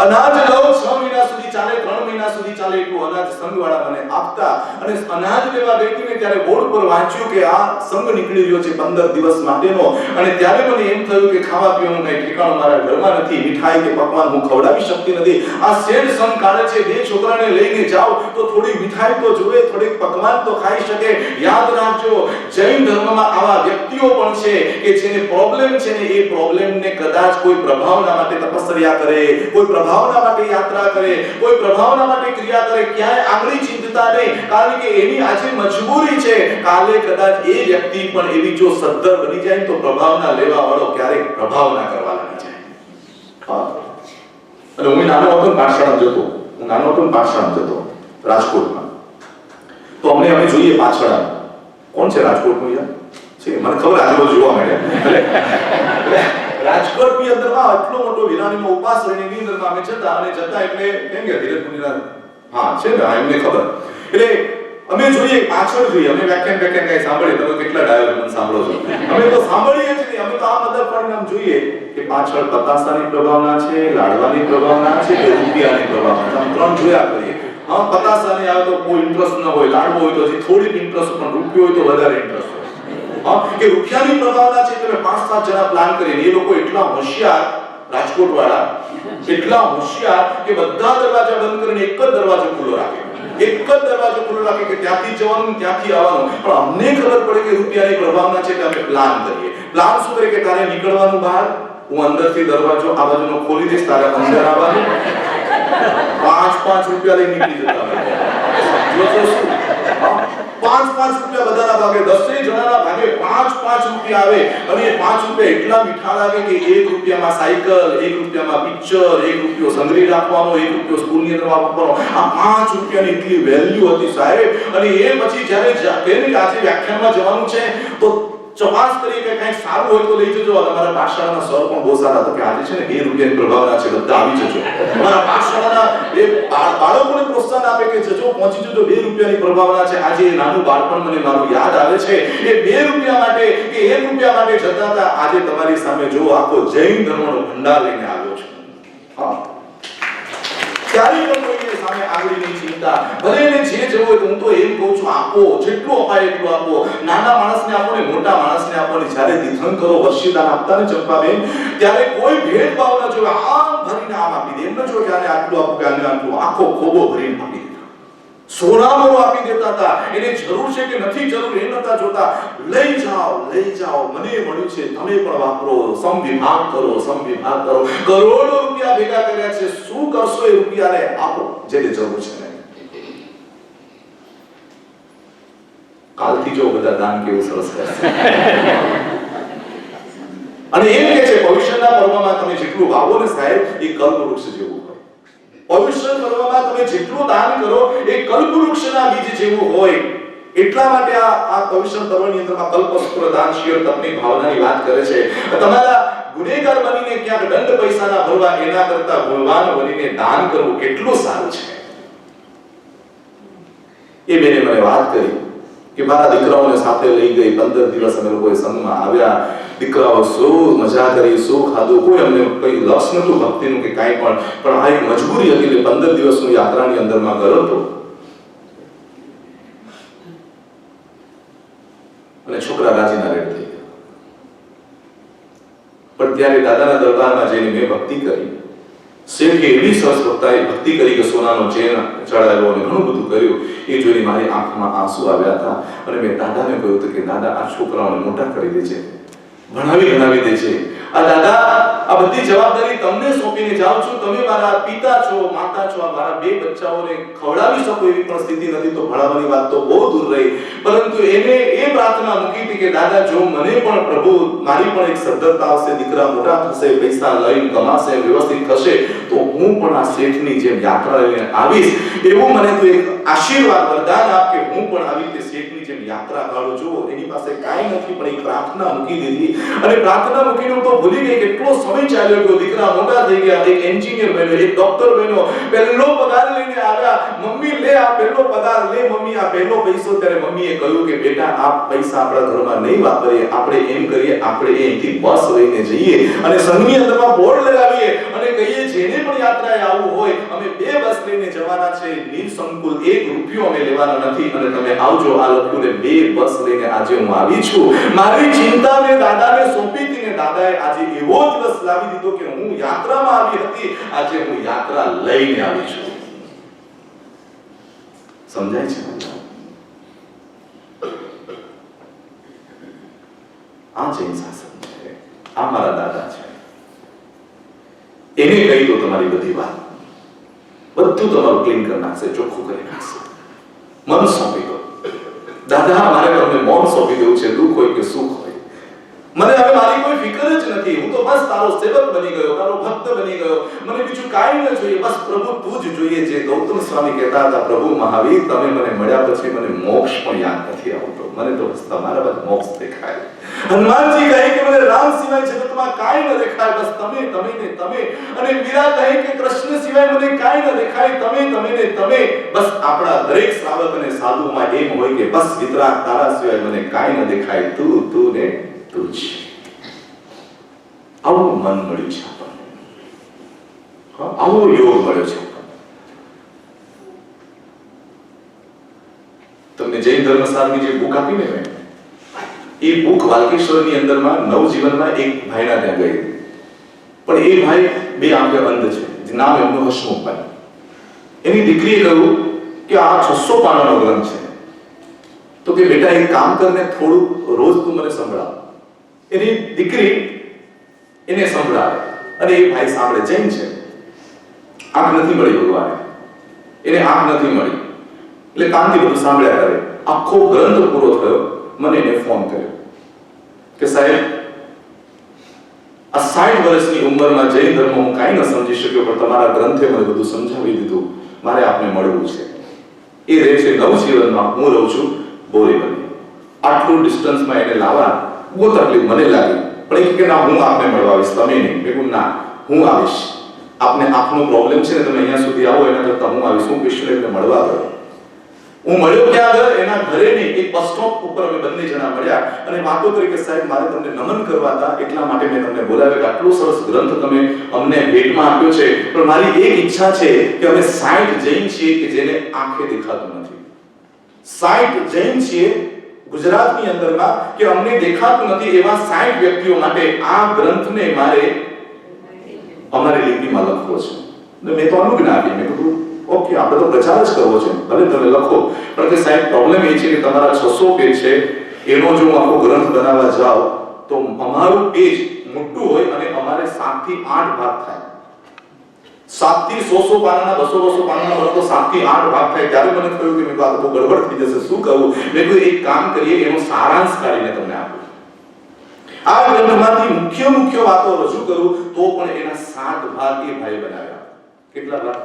Speaker 1: અનાજ લો 6 મહિના સુધી ચાલે, 3 મહિના સુધી ચાલે એટલું અનાજ સંઘવાળા મને આપતા. અને અનાજ લેવા ગઈ હતી ને ત્યારે બોર્ડ પર વાંચ્યું કે આ સંઘ નીકળી રહ્યો છે 15 દિવસ માટેનો. અને ત્યારે મને એમ થયું કે ખાવા પીવાનું કઈ ઠેકાણું મારા ઘરમાં નથી, મીઠાઈ કે પકવાન હું ખવડાવી શકતી નથી. આ શેઠ સંઘ કાઢે છે, 2 છોકરાને લઈને જાઓ તો થોડી મીઠાઈ તો જોઈએ, થોડીક પકવાન તો ખાઈ શકે. યાદ રાખજો, જૈન ધર્મમાં આવા વ્યક્તિઓ પણ છે કે જેને પ્રોબ્લેમ છે ને એ પ્રોબ્લેમને કદાચ કોઈ પ્રભાવના માટે તપસ્યા કરે, કોઈ પ્રભાવના માટે યાત્રા કરે, કોઈ પ્રભાવના માટે ક્રિયા કરે, ક્યાંય આંગળી ચિંતતા નહીં. કારણ કે એની આજે મજબૂરી છે, કાલે કદાચ એ વ્યક્તિ પણ એવી જો સદ્ધર બની જાય તો પ્રભાવના લેવા વાળો ક્યારેક પ્રભાવના કરવા લાગી જાય. અને હું નાનો હતો પાઠશાળા જતો, રાજકોટમાં. તો અમે જોઈએ પાછળ કોણ છે રાજકોટનું યાર છે, મને ખબર આજુબાજુ જોવા મળ્યા. રાજકોટની અંદરમાં આટલો મોટો વિરાણીનો ઉપાસ રહીની અંદરમાં અમે જતા એટલે કેમ કે ધીરજ મુનિના હા છે ને એમને ખબર. એટલે અમે જોઈએ પાછળ જોઈએ, અમે વ્યાખ્યાન કઈ સાંભળીએ, તમે કેટલા ડાયો મને સાંભળો છો, અમે તો સાંભળીએ જ નહીં. અમે તો આ મદદ પણ આમ જોઈએ કે પાછળ પતાસાની પ્રભાવના છે, લાડવાની પ્રભાવના છે કે રૂપિયાની પ્રભાવના, આમ 3 જોયા કરીએ. હા, પતાસાની આવે તો કોઈ ઇન્ટરેસ્ટ ન હોય, લાડવો હોય તો હજી થોડીક ઇન્ટરેસ્ટ, પણ રૂપિયો હોય તો વધારે ઇન્ટરેસ્ટ હોય. હા, કે રૂપિયાની પ્રભાવના છે એટલે 5-7 જણા પ્લાન કરીને એ લોકો એટલા હોશિયાર રાજકોટ વાળા એટલા હોશિયાર કે બધા દરવાજા બંધ કરીને એક જ દરવાજો ખુલ્લો રાખે, એક જ દરવાજો ખુલ્લો રાખે કે ત્યાંથી જવાનું ત્યાંથી આવવાનું. પણ અમને ખબર પડે કે રૂપિયાની પ્રભાવના છે કે અમે પ્લાન કરીએ. પ્લાન શું કરે કે તારે નીકળવાનું બહાર, હું અંદરથી દરવાજો આ બાજુનો ખોલી દઈશ, તારે અંદર આવવાનું. 5 રૂપિયા લઈ નીકળી જતા જો શું 5 રૂપિયા બધાના ભાગે, 10 જણાના ભાગે 5 રૂપિયા આવે. અને એ 5 રૂપિયા એટલા મીઠા લાગે કે 1 રૂપિયામાં સાયકલ, 1 રૂપિયામાં પિક્ચર, 1 રૂપિયો સંગ્રહી રાખવાનો, 1 રૂપિયો સ્કૂલની અંદર વાપરવાનો. આ 5 રૂપિયાની એટલી વેલ્યુ હતી સાહેબ. અને એ પછી જ્યારે આજે વ્યાખ્યાનમાં જવાનું છે તો ચપાસ કરી કે કંઈક સારું હોય તો લઈ જજો. અમારા પાઠશાળાના સર પણ બહુ સારા હતા કે આજે છે ને 2 રૂપિયાની પ્રભાવના છે, બધા આવી જજો. અમારા પાઠશાળાના એ બાળકોને પ્રોત્સાહન આપે કે જજો, પહોંચી જજો, 2 રૂપિયાની પ્રભાવના છે. આજે એ નાનું બાળપણ મને મારું યાદ આવે છે. એ 2 રૂપિયા માટે કે 1 રૂપિયા માટે જતા હતા. આજે તમારી સામે જો આખો જૈન ધર્મનો ભંડાર લઈને આવ્યો છે. હા, ક્યારેય પણ કોઈને સામે આગળની ચિંતા, ભલે એને જે જવું હોય તો હું તો એમ કહું છું આપો, જેટલું અપાય એટલું આપો. નાના માણસને આપો ને મોટા માણસને આપો. ને જ્યારે તીર્થંકરો વર્ષીદાન આપતા ને ચંપાબેન, ત્યારે કોઈ ભેદભાવ ન જોવે, આમ ભરીને આમ આપી દે. એમ ન જોવે કે આને આટલું આપું કે આને આટલું, આખો ખોબો ભરીને આપી દીધો. સોનામણો આપી દેતા હતા. એને જરૂર છે કે નથી જરૂર એ નતા જોતા. લઈ જાઓ, મને મળ્યું છે, તમે પણ વાપરો, સમવિભાગ કરો. કરોડો રૂપિયા ભેગા કર્યા છે, શું કરશો એ રૂપિયાને? આપો જેને જરૂર છે. કાલથી જો બધા દાન કેવું સરસ કરે. અને એમ કે છે ભવિષ્યના પર્વમાં તમે જેટલું વાવો ને સાહેબ, એ કલ્પવૃક્ષ જેવું હોય. ભવિષ્ય પર્વમાં તમે જેટલું દાન કરો એ કલ્પવૃક્ષના બીજ જેવું હોય. એટલા માટે આ ભવિષ્ય પર્વની અંદરમાં કલ્પસૂત્ર દાન શિયર તપની ભાવનાની વાત કરે છે. તમારા ગુનેગાર બનીને ક્યાંક દંડ પૈસાના ભરવા એના કરતા ગુણવાન બનીને દાન કરવું કેટલું સારું છે. એ બેને મને વાત કરી કે મારા દીકરાઓને સાથે લઈ ગઈ. 15 દિવસ અમે લોકોએ સંગમાં આવ્યા. દીકરાઓ શું મજા કરી, શું ખાધું, કોઈ અમને કઈ લક્ષ નતું ભક્તિનું કે કાંઈ પણ. પણ આ એક મજબૂરી હતી એટલે 15 દિવસની યાત્રાની અંદરમાં ગયો હતો. અને છોકરા રાજીના રેડ થઈ ગયા. પણ ત્યારે દાદાના દરબારમાં જઈને મેં ભક્તિ કરી. શેઠે એવી સરસ ભક્તિ કરી કે સોનાનો ચેન ચડાવ્યો અને ઘણું બધું કર્યું. એ જોઈને મારી આંખમાં આંસુ આવ્યા હતા. અને મેં દાદાને કહ્યું હતું કે દાદા, આ છોકરાઓને મોટા કરી દે છે, ભણાવી દે છે. આ દાદા, આ બધી જવાબદારી તમને સોંપીને જાઉં છું. તમે મારા પિતા છો, માતા છો. આ મારા 2 બચ્ચાઓને ખવડાવી શકો એવી પણ સ્થિતિ નથી તો ભણાવવાની વાત તો બહુ દૂર રહી. પરંતુ એને એ પ્રાર્થના મૂકી હતી કે દાદા, જો મને પણ પ્રભુ મારી પણ એક સદ્ધરતા આવશે, દીકરા મોટા થશે, પૈસા લઈને કમાશે, વ્યવસ્થિત થશે, તો હું પણ આ શેઠની જેમ યાત્રા લઈને આવીશ. એવું મને તો એક આશીર્વાદ વરદાન આપ કે હું પણ આવી રીતે શેઠની જેમ યાત્રા કાઢું. જુઓ, એની પાસે કાંઈ નથી પણ એક પ્રાર્થના મૂકી દીધી. અને પ્રાર્થના મૂકીને હું તો ભૂલી ગઈ કેટલો સમય ચાલ્યો ગયો. દીકરા મોટા થઈ ગયા, એક એન્જિનિયર બન્યો, એક ડોક્ટર બન્યો, પહેલો પગાર લઈને આવ્યા. મમ્મી લે આ પહેલો પગાર, લે મમ્મી આ પહેલો પૈસો. ત્યારે મમ્મીએ કહ્યું કે બેટા, આ પૈસા આપણા ઘરમાં નહીં વાપરીએ, આપણે એમ કરીએ, આપણે અહીંથી બસ લઈને જઈએ અને સંઘની અંદરમાં બોર્ડ લગાવીએ અને કહીએ જેને પણ યાત્રાએ આવવું હોય, અમે 2 બસ લઈને જવાના છે, નિસંકુલ 1 રૂપિયો અમે લેવાના નથી અને તમે આવજો. આ લખ્યું ને 2 બસ લઈને આજે હું આવી છું. મારી ચિંતા મેં દાદાને સોંપી હતી ને દાદાએ આજે એવો દિવસ લાવી દીધો કે હું યાત્રામાં આવી હતી, આજે હું યાત્રા લઈને આવી છું. સમજાય છે? આ જૈન શાસન છે. આ મારા દાદા છે. એને કહી દો તમારી બધી વાત, બધું તમારું ક્લીન કરી નાખશે, ચોખ્ખું કરી નાખશે. મન સોંપી દો. દાદા, મારે તમને મૌન સોંપી દેવું છે, દુઃખ હોય કે સુખ હોય. મને હવે મારી કોઈ ફિકર જ નથી. હું તો બસ તારો સેવક બની ગયો, તારો ભક્ત બની ગયો. મને બીજું કાંઈ ન જોઈએ, બસ પ્રભુ તું જ જોઈએ. જે ગૌતમ સ્વામી કહેતા હતા, પ્રભુ મહાવીર, તમે મને મળ્યા પછી મને મોક્ષ પણ યાદ નથી આવતો. મને તો બસ તમારા બાદ મોક્ષ દેખાય. હનુમાનજી કહે કે મને રામ સિવાય જગતમાં કાંઈ ન દેખાય, બસ તમે, તમે ને તમે. અને મીરા કહે કે કૃષ્ણ સિવાય મને કાંઈ ન દેખાય, તમે, તમે ને તમે. બસ આપણા દરેક શ્રાવક અને સાધુમાં એમ હોય કે બસ વિતરાગ તારા સિવાય મને કાંઈ ન દેખાય, તું, તું ને તું જ. આવું મન મળ્યું છે આપણને. આવો યોગ મળ્યો છે. તમને જૈન ધર્મશાસ્ત્રની જે બુક આપી ને મેં, એ બુક વાલ્કેશ્વરની અંદરમાં નવજીવનમાં એક ભાઈના ત્યાં ગઈ. પણ એ ભાઈ બે આંખે અંધ છે, નામ એમનું હસમુખભાઈ. એની દીકરીએ કહ્યું કે આ 600 પાનાનો ગ્રંથ છે, તો કે બેટા એક કામ કરને થોડું રોજ તું મને સંભળાવ. એની દીકરી એને સંભળાવે અને એ ભાઈ સાંભળે. જૈન છે, આંખ નથી મળી ભગવાને, એને આંખ નથી મળી એટલે કાનથી બધું સાંભળ્યા કરે. આખો ગ્રંથ પૂરો થયો, મને એને ફોન કર્યો કે સાહેબ આ 60 વર્ષની ઉંમરમાં જૈન ધર્મ હું કાંઈ ન સમજી શક્યો, પણ તમારા ગ્રંથે મને બધું સમજાવી દીધું, મારે આપને મળવું છે. એ રહે છે નવજીવનમાં, હું રહું છું બોરીવલી. આટલું ડિસ્ટન્સમાં એને લાવવા બહુ તકલીફ મને લાગી, પણ એ કે ના હું આપને મળવા આવીશ, તમે નહીં. મેં કહ્યું ના હું આવીશ, આપને આંખનો પ્રોબ્લેમ છે ને તમે અહીંયા સુધી આવો એના કરતાં હું આવીશ. હું કૃષ્ણને મળવા ગયો. હું મળ્યો ક્યાં આગળ? એના ઘરે નહીં, એક બસ સ્ટોપ ઉપર અમે બંને જણા મળ્યા અને વાતો કરી કે સાહેબ મારે તમને નમન કરવા હતા, એટલા માટે મેં તમને બોલાવ્યા કે આટલો સરસ ગ્રંથ તમે અમને ભેટમાં આપ્યો છે, પણ મારી એક ઈચ્છા છે કે અમે 60 જૈન છીએ કે જેને આંખે દેખાતું નથી. 60 જૈન છીએ ગુજરાતની અંદરમાં કે અમને દેખાતું નથી, એવા 60 વ્યક્તિઓ માટે આ ગ્રંથને મારે અમારી લિપિમાં લખવો છે. મેં તો અનુજ્ઞા આપી. મેં કીધું ઓકે, આપણે તો પ્રચાર જ કરવો છે, ભલે તમે લખો, પણ કે સાહેબ પ્રોબ્લેમ એ છે કે તમારા 600 પેજ છે, એનો જો હું આખો ગ્રંથ બનાવવા જાઉં તો અમારું પેજ મોટું હોય અને અમારે 7 થી 8 ભાગ થાય. 7 થી 100 પાનાના 200 પાનાના તો 7 થી 8 ભાગ થાય. ત્યારે મને થયું કે મેં આ તો ગડબડ થઈ જશે, શું કહું. મેં કહ્યું એક કામ કરીએ, એનો સારાંશ કાઢીને તમને આપું. આ ગ્રંથમાંથી મુખ્ય વાતો રજૂ કરું તો પણ એના 7 ભાગ એ ભાઈ બનાવ્યા. કેટલા ભાગ?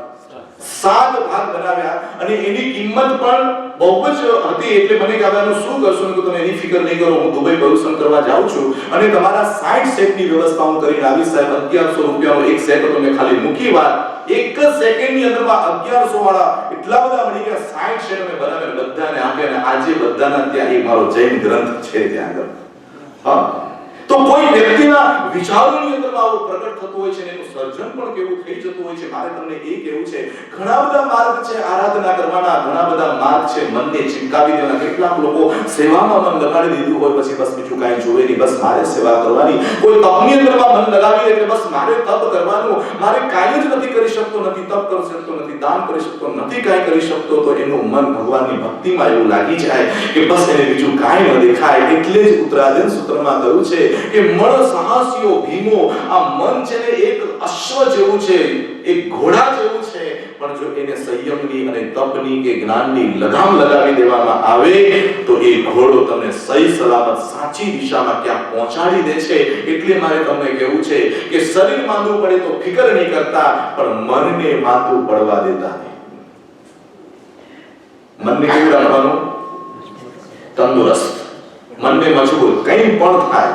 Speaker 1: 7 ભાગ બનાવ્યા અને એની કિંમત પણ બહુ જ હતી. એટલે મને કહેવાનું શું કરશો ને તમે એની ફિકર નહીં કરો, હું દુબઈ પ્રદર્શન કરવા જાઉં છું અને તમારા 60 સેટની વ્યવસ્થા હું કરીને આવી. સાહેબ 1100 રૂપિયાનો એક સેટ તમે ખાલી મૂકી વાત, એક જ સેકન્ડની અંદરમાં 1100 વાળા એટલા બધા મળી ગયા. 60 સેટ અમે બનાવ્યા, બધાને આપ્યા અને આજે બધાના ત્યાં એ મારો જૈન ગ્રંથ છે ત્યાં આગળ. હા, તો કોઈ વ્યક્તિના વિચારોની અંદર આવો પ્રગટ થતો હોય છે અને એનું સર્જન પણ કેવું થઈ જતું હોય છે. મારે તમને એ કહેવું છે, ઘણા બધા માર્ગ છે આરાધના કરવાના, ઘણા બધા માર્ગ છે મનને ચિપકાવી દેવાના. કેટલાક લોકો સેવામાં મન લગાડી દીધું હોય, પછી બસ બીજું કાંઈ જોવે નહીં, બસ મારે સેવા કરવાની. કોઈ તપની અંદરમાં મન લગાવી એટલે બસ મારે તપ કરવાનું, મારે કાંઈ જ નથી કરી શકતો, નથી તપ કરી શકતો, નથી દાન કરી શકતો, નથી કાંઈ કરી શકતો, તો એનું મન ભગવાનની ભક્તિમાં એવું લાગી જાય કે બસ એને બીજું કાંઈ ન દેખાય. એટલે જ ઉત્તરાધીન સૂત્રમાં કહ્યું છે કે મન સાહસ્યો ભીમો. આ મન છે ને એક અશ્વ જેવું છે, એક ઘોડા જેવું છે, પણ જો એને સંયમની અને તપની કે જ્ઞાનની લગામ લગાવી દેવામાં આવે તો એ ઘોડો તમને સહી સલામત સાચી દિશામાં ક્યાં પહોંચાડી દે છે. એટલે મારે તમને કહેવું છે કે શરીર માંદું પડે તો ફિકર નહીં કરતા, પણ મનને માંદું પડવા દેતા નહીં. મનને કેવું રાખવાનું? તંદુરસ્ત, મનને મજબૂત. કંઈ પણ થાય,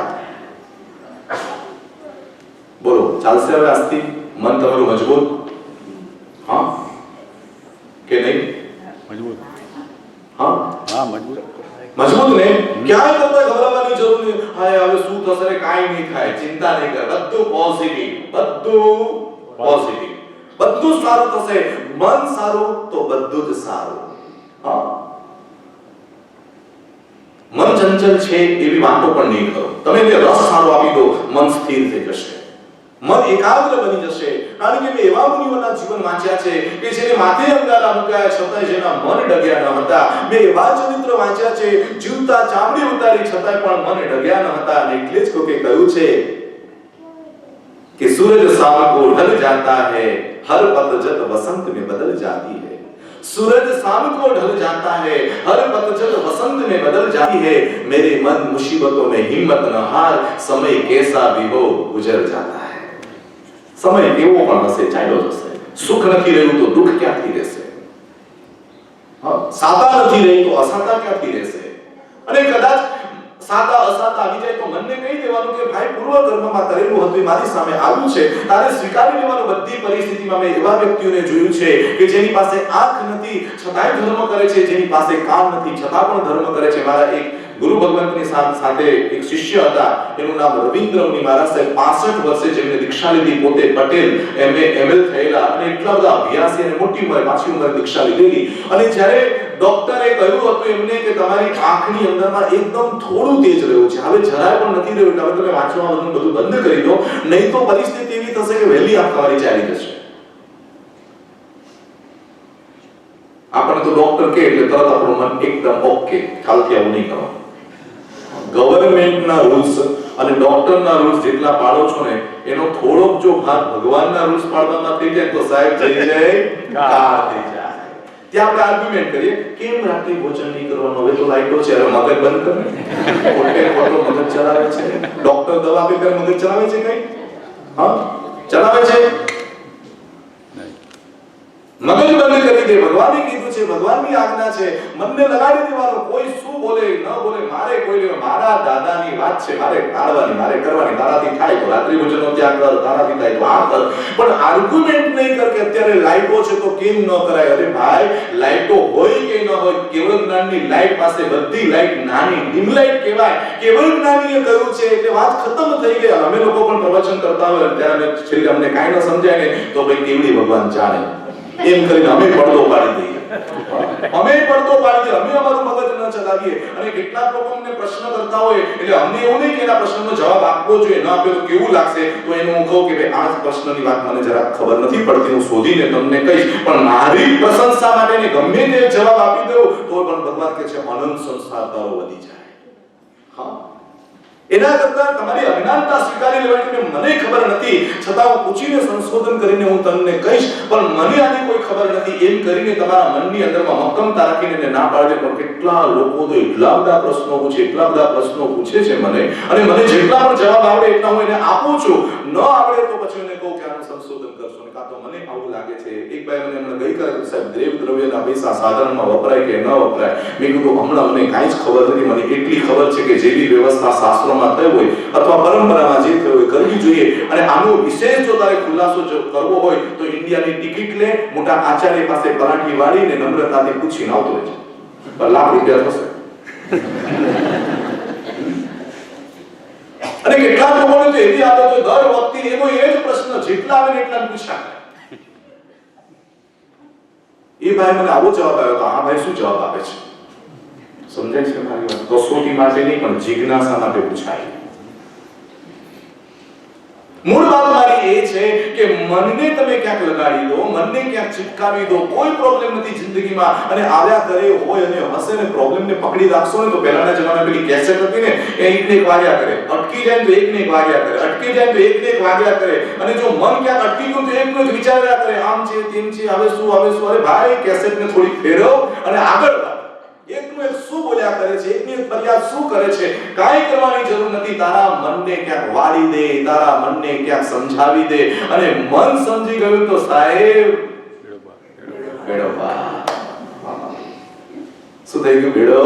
Speaker 1: બોલો ચાલશે હવે આજથી મન તમારું મજબૂત? હા કે નહીં?
Speaker 2: મજબૂત.
Speaker 1: હા
Speaker 2: હા મજબૂત.
Speaker 1: મજબૂત ને ક્યાંય કરતા ગભરાવાની જરૂર નહીં. હાય હવે શું થશે રે, કાંઈ નહીં થાય, ચિંતા નહીં કર, બધું પોઝિટિવ, બધું સારું થશે. મન સારું તો બધું જ સારું. હા, મન ચંચલ છે એવી વાતો પણ નહીં કરો. તમે એને રસ સારો આપી દો, મન સ્થિર થઈ જશે, મન એકાગ્ર બની જશે. કારણ કે મેં એવા મુનિઓના જીવન વાંચ્યા છે કે જેને માથે અંગારા મુકાયા છતાંય જેના મન ડગ્યા ન હતા. મેં એવા ચરિત્ર વાંચ્યા છે, જીવતા ચામડી ઉતારી છતાંય પણ મન ડગ્યા ન હતા. અને એટલે જ કોકે કહ્યું છે કે सूरज शाम को ढल जाता है, हर पतझड़ वसंत में बदल जाती है. सूरज शाम को ढल जाता है, हर पतझड़ वसंत में बदल जाती है. मेरे मन मुसीबतों में हिम्मत न हार, समय कैसा भी हो गुजर जाता है. સમય કેવો પણ હશે, ચાલ્યો જશે. સુખ નથી રહ્યું તો દુઃખ ક્યાંથી રહેશે? સાતા નથી રહી તો અસાતા ક્યાંથી રહેશે? અને કદાચ સાતા અસાતા આવી જાય તો મનને કહી દેવાનું કે ભાઈ પૂર્વ કર્મમાં કરેલું હતું મારી સામે આવ્યું છે, તારે સ્વીકારી લેવાનું. બધી પરિસ્થિતિમાં મેં એવા વ્યક્તિઓને જોયું છે કે જેની પાસે આંખ નથી છતાંય ધર્મ કરે છે, જેની પાસે કાન નથી છતાં પણ ધર્મ કરે છે. મારા એક ગુરુ ભગવંતની સાથે એક શિષ્ય હતા, એનું નામ રવિન્દ્ર મુનિ મહારાજ સાહેબ. 65 વર્ષે જેમને દીક્ષા લીધી, પોતે પટેલ, એમએ એમએલ થયેલા અને એટલા બધા અભ્યાસી અને મોટી ઉંમરે પાછી ઉંમરે દીક્ષા લીધેલી. અને જ્યારે ડોક્ટરે કહ્યું હતું એમને કે તમારી આંખની અંદરમાં એકદમ થોડું તેજ રહ્યું છે, હવે જરાય પણ નથી રહ્યું, હવે તમે વાંચવાનું બધું બંધ કરી દો, નહીં તો પરિસ્થિતિ એવી થશે કે વહેલી આંખ તમારી ચાલી જશે. આપણે તો ડોક્ટર કે એટલે તરત આપણું મન એકદમ ઓકે, કાલથી આવું નહીં કરવાનું. ગવર્નમેન્ટના રૂલ્સ અને ડોક્ટરના રૂલ્સ જેટલા પાડો છો ને એનો થોડોક જો ભાગ ભગવાનના રૂલ્સ પાડવામાં થઈ જાય તો સાહેબ જઈ જાય કાર થઈ જાય. ત્યાં આપણે આર્ગ્યુમેન્ટ કરીએ કેમ રાત્રે ભોજન નહીં કરવાનું, હવે તો લાઈટો છે, હવે મગજ બંધ કર. ખોટો મગજ ચલાવે છે ડોક્ટર, દવા આપી કરે મગજ ચલાવે છે કઈ? હા ચલાવે છે? મગજ બંધ કરી દે. ભગવાને કીધું છે, ભગવાનની આજ્ઞા છે, મનને લગાડી દેવાનું. કોઈ શું બોલે ન બોલે, મારે કોઈ મારા દાદાની વાત છે, મારે ટાળવાની, મારે કરવાની. તારાથી થાય તો રાત્રિ ભોજનનો ત્યાગ કર, તારાથી થાય તો આ કર, પણ આર્ગ્યુમેન્ટ નહીં કર કે અત્યારે લાઈટો છે તો કેમ ન કરાય. અરે ભાઈ, લાઈટો હોય કે ન હોય, કેવળ જ્ઞાનની લાઈટ પાસે બધી લાઈટ નાની ડીમ લાઈટ કહેવાય. કેવળ જ્ઞાનીએ કહ્યું છે એટલે વાત ખતમ થઈ ગઈ. અમે લોકો પણ પ્રવચન કરતા હોય ત્યારે છેલ્લે અમને કાંઈ ન સમજાય ને તો ભાઈ કેવડી ભગવાન જાણે એમ કરીને અમે પડદો પાડી દઈએ. અમે પડદો પાડી દઈએ, અમે અમારું મગજ ન ચલાવીએ. અને કેટલાક લોકો અમને પ્રશ્ન કરતા હોય એટલે અમને એવું નહીં કે એના પ્રશ્નનો જવાબ આપવો જોઈએ, ન આપ્યો તો કેવું લાગશે, તો એનું હું કહું કે ભાઈ આ પ્રશ્નની વાત મને જરા ખબર નથી પડતી, હું શોધીને તમને કહીશ, પણ મારી પ્રશંસા માટે ને ગમે તે જવાબ આપી દઉં તો પણ ભગવાન કહે છે અનંત સંસાર તારો વધી જાય. હા, એના કરતા તમારી અજ્ઞાનતા સ્વીકારી લેવાની કે મને ખબર નથી, છતાં હું પૂછીને સંશોધન કરીને હું તમને કહીશ, પણ મને આની કોઈ ખબર નથી એમ કરીને તમારા મનની અંદરમાં મક્કમતા રાખીને એને ના પાડે. પણ કેટલા લોકો તો એટલા બધા પ્રશ્નો પૂછે છે મને, અને મને જેટલા પણ જવાબ આવડે એટલા હું એને આપું છું. ન આવડે તો પછી એને કહું કે આનું સંશોધન કરશો ને કાં તો મને આવું લાગે છે. એક ભાઈ મને હમણાં ગઈકાલે સાહેબ દેવ દ્રવ્યના પૈસા સાધારણમાં વપરાય કે ન વપરાય, મેં કીધું હમણાં મને કાંઈ જ ખબર નથી, મને એટલી ખબર છે કે જેવી વ્યવસ્થા શાસ્ત્રોમાં થયું હોય અથવા પરંપરામાં જે થયું હોય કરવી જોઈએ. અને આનો વિશેષ જો તારે ખુલાસો કરવો હોય તો ઇન્ડિયાની ટિકિટ લે, મોટા આચાર્ય પાસે પરાઠી વાળીને નમ્રતાથી પૂછીને આવતો રહેજે, લાખ રૂપિયા થશે. અને કેટલાક લોકોને તો એવી આદત હોય દર વખતે એનો એ જ પ્રશ્ન જેટલા આવે ને એટલા પૂછ્યા. એ ભાઈ મને આવો જવાબ આવ્યો તો આ ભાઈ શું જવાબ આપે છે? સમજાય છે મારી વાત? કસોટી માટે નહીં પણ જિજ્ઞાસા માટે પૂછાય. મૂળ વાત મારી એ છે કે મનને તમે ક્યાંક લગાડી દો, મનને ક્યાંક ચિપકાવી દો, કોઈ પ્રોબ્લેમ નથી જિંદગીમાં. અને આવ્યા કરે હોય અને હશે ને પ્રોબ્લેમને પકડી રાખશો ને તો પહેલાના જમાનામાં પેલી કેસેટ હતી ને એ એકને એક વાગ્યા કરે, અટકી જાય તો એકને એક વાગ્યા કરે, અટકી જાય તો એકને એક વાગ્યા કરે. અને જો મન ક્યાંક અટકી ગયું તો એકનો એક વિચાર્યા કરે, આમ છે તેમ છે, હવે શું. અરે ભાઈ, કેસેટને થોડી ફેરવ અને આગળ વધ. એકનું એક શું બોલ્યા કરે છે, એકની એક ફરિયાદ શું કરે છે, કાંઈ કરવાની જરૂર નથી. તારા મનને ક્યાંક વાળી દે, તારા મનને ક્યાંક સમજાવી દે, અને મન સમજી ગયું તો સાહેબ બેડો પાર. શું થઈ ગયું? બેડો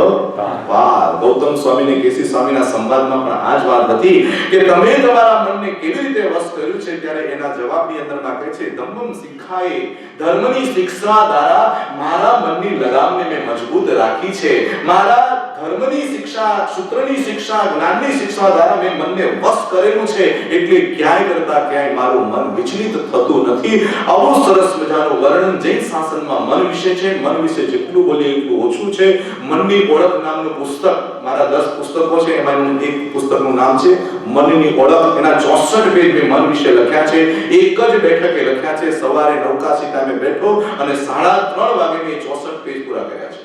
Speaker 1: પાર. ગૌતમ સ્વામી ને કેસી સ્વામીના સંવાદમાં પણ આ જ વાત હતી કે તમે તમારા મનને કેવી રીતે વશ કર્યું છે. ત્યારે એના જવાબની અંદરમાં કહે છે ધમ્મમ શિખાએ, ધર્મની શિક્ષા દ્વારા મારા મનની લગામને મેં મજબૂત રાખી છે. મારા ધર્મની શિક્ષા, સૂત્રની શિક્ષા, જ્ઞાનની શિક્ષા દ્વારા મેં મનને વશ કરેલું છે. એટલે ક્યાંય કરતા ક્યાંય મારું મન વિચલિત થતું નથી. આવું સરસ મજાનું વર્ણન જૈન શાસનમાં મન વિશે છે. મન વિશે જેટલું બોલીએ એટલું ઓછું છે. મનની ઓળખ નામનું પુસ્તક, મારા 10 પુસ્તકો છે, એમાં એક પુસ્તકનું નામ છે મનની ઓળખ. એના 64 પેજ મેં મન વિશે લખ્યા છે. એક જ બેઠકે લખ્યા છે. સવારે નવકાશી ટાઈમે બેઠો અને 3:30 વાગે મેં 64 પેજ પૂરા કર્યા છે.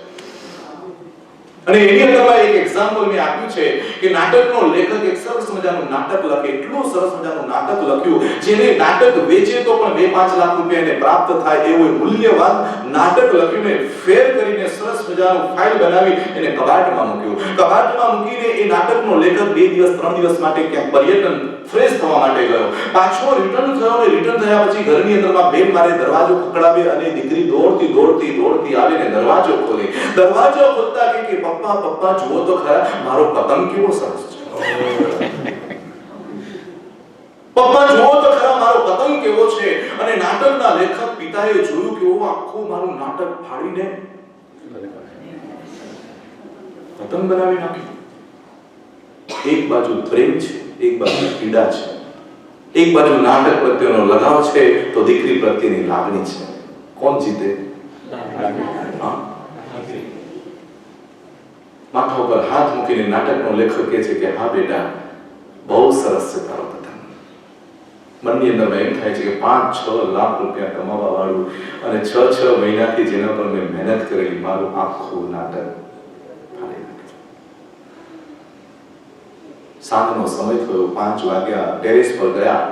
Speaker 1: અને એની અંદરમાં એક એક્ઝામ્પલ મેં આપ્યું છે કે નાટકનો લેખક એક સરસ મજાનું નાટક લખે, એટલું સરસ મજાનું નાટક લખ્યું જેને નાટક વેચે તો પણ 2-5 લાખ રૂપિયા એને પ્રાપ્ત થાય એવું મૂલ્યવાન નાટક લખ્યું. ફેર કરીને સરસ મજાનું ફાઇલ બનાવી એને કબાટમાં મૂક્યું. કબાટમાં મૂકીને એ નાટકનો લેખક 2 દિવસ 3 દિવસ માટે ક્યાંક પર્યટન ફ્રેશ થવા માટે ગયો. પાછો રિટર્ન થયો અને રિટર્ન થયા પછી ઘરની અંદરમાં બેન મારે દરવાજો ખખડાવે અને દીકરી દોડતી આવીને દરવાજો ખોલે. દરવાજો ખોલતા કે પપ્પા જુઓ તો ખરા મારો પતંગ કેવો સરસ છે. પપ્પા જુઓ તો ખરા મારો પતંગ કેવો છે. અને નાટકના લેખક પિતાએ જોયું કે ઓ આખું મારું નાટક ફાડીને પતંગ બનાવી નાખ્યું. એક બાજુ પ્રેમ છે, એક બાજુ પીડા છે. એક બાજુ નાટક પ્રત્યેનો લગાવ છે તો દીકરી પ્રત્યેની લાગણી છે. કોણ જીતે? માથા ઉપર હાથ મૂકીને નાટકનો લેખક કહે છે કે હા બેટા, બહુ સરસ છે તારો પતંગ. મનની અંદર એમ થાય છે કે 5-6 લાખ રૂપિયા કમાવા વાળું અને 6 મહિનાથી જેના પર મેં મહેનત કરેલી મારું આખું નાટક ફાડી નાખ્યું. સાંજનો સમય થયો, 5 વાગ્યા, ટેરેસ પર ગયા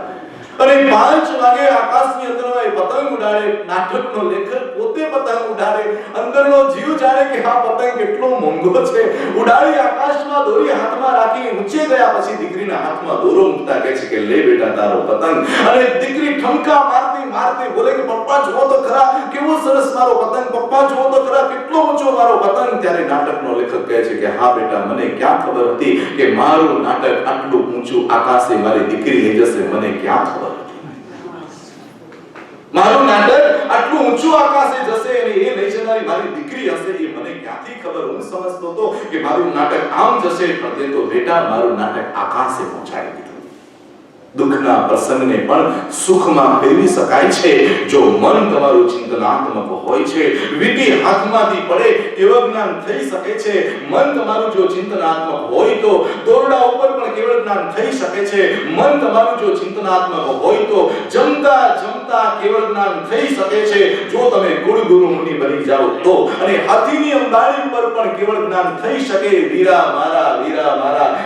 Speaker 1: અને 5 વાગે આકાશની અંદરમાં એ પતંગ ઉડાડે. નાટકનો લેખક પોતે પતંગ ઉડાડે. અંદરનો જીવ જાણે કે આ પતંગ કેટલો મોંઘો છે. ઉડાડી આકાશમાં દોરી હાથમાં રાખી ઊંચે ગયા પછી દીકરીના હાથમાં દોરો મૂકતા કહે છે કે લે બેટા તારો પતંગ. અને દીકરી ઠમકા મારતી મારતી બોલે કે પપ્પા જુઓ તો ખરા કેવો સરસ મારો પતંગ, પપ્પા જુઓ તો ખરા કેટલો ઊંચો મારો પતંગ. ત્યારે નાટકનો લેખક કહે છે કે હા બેટા, મને ક્યાં ખબર હતી કે મારું નાટક આટલું ઊંચું આકાશે મારી દીકરી લઈ જશે. મને ક્યાં ખબર, મારું નાટક આટલું ઊંચું આકાશે જશે અને એ લઈ જનારી મારી દીકરી હશે, એ મને ક્યાંથી ખબર. હું સમજતો હતો કે મારું નાટક આમ જશે, પણ તે તો બેટા મારું નાટક આકાશે પહોંચાડી દીધું. દુઃખના પ્રસંગને પણ સુખમાં ફેરવી શકાય છે જો મન તમારું ચિંતનાત્મક હોય છે. વીટી હાથમાંથી પડે એવા જ્ઞાન થઈ શકે છે. મન તમારું જો ચિંતનાત્મક હોય તો દોરડા ઉપર પણ કેવળ જ્ઞાન થઈ શકે છે. મન તમારું જો ચિંતનાત્મક હોય તો જમતા જમતા કેવળ જ્ઞાન થઈ શકે છે. જો તમે ગુરુ મુનિ બની જાઓ તો. અને હાથીની અંબાડી ઉપર પણ કેવળ જ્ઞાન થઈ શકે. વીરા મારા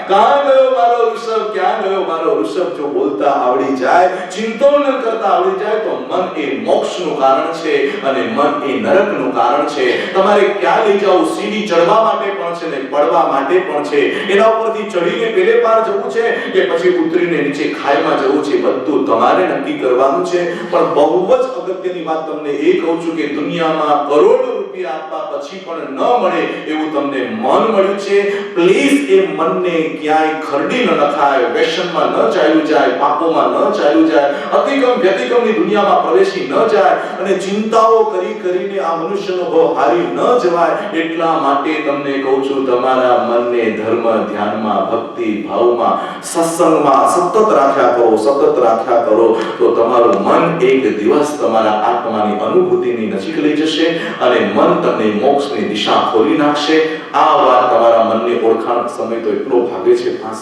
Speaker 1: ક્યાં ગયો મારો ઋષભ, ક્યાં ગયો મારો ઋષભ. જો બોલતા આવડી જાય, ચિંતન કરતા આવડી જાય તો મન એ મોક્ષનું કારણ છે અને મન એ નરકનું કારણ છે. તમારે ક્યાં લઈ જાવ, સીડી ચડવા માટે પણ છે ને પડવા માટે પણ છે. એના ઉપરથી ચડીને પેલે પાર જવું છે કે પછી ઉતરીને નીચે ખાઈમાં જવું છે, બધું તમારે નક્કી કરવાનું છે. પણ બહુ જ અગત્યની વાત તમને એ કહું છું કે દુનિયામાં કરોડો રૂપિયા આપવા પછી પણ ન મળે એવું તમને મન મળ્યું છે. પ્લીઝ એ મનને ક્યાંય ખરડી ન નખાય, વ્યસનમાં ન ચાલ્યું જાય, પાપોમાં ન ચાલ્યું જાય, અતિક્રમ વ્યતિક્રમની દુનિયામાં પ્રવેશી ન જાય અને ચિંતાઓ કરીને આ મનુષ્યનો ભાવ હારી ન જવાય. એટલા માટે તમને કહું છું તમારા મનને ધર્મ ધ્યાનમાં, ભક્તિ ભાવમાં, સત્સંગમાં સતત રાખ્યા કરો તો તમારું મન એક દિવસ તમારા આત્માની અનુભૂતિની નજીક લઈ જશે અને મન તમને મોક્ષની દિશા ખોલી નાખશે. આ વાત તમારા મનની ઓળખાણ સમય તો એટલો ભાગે છે. ખાસ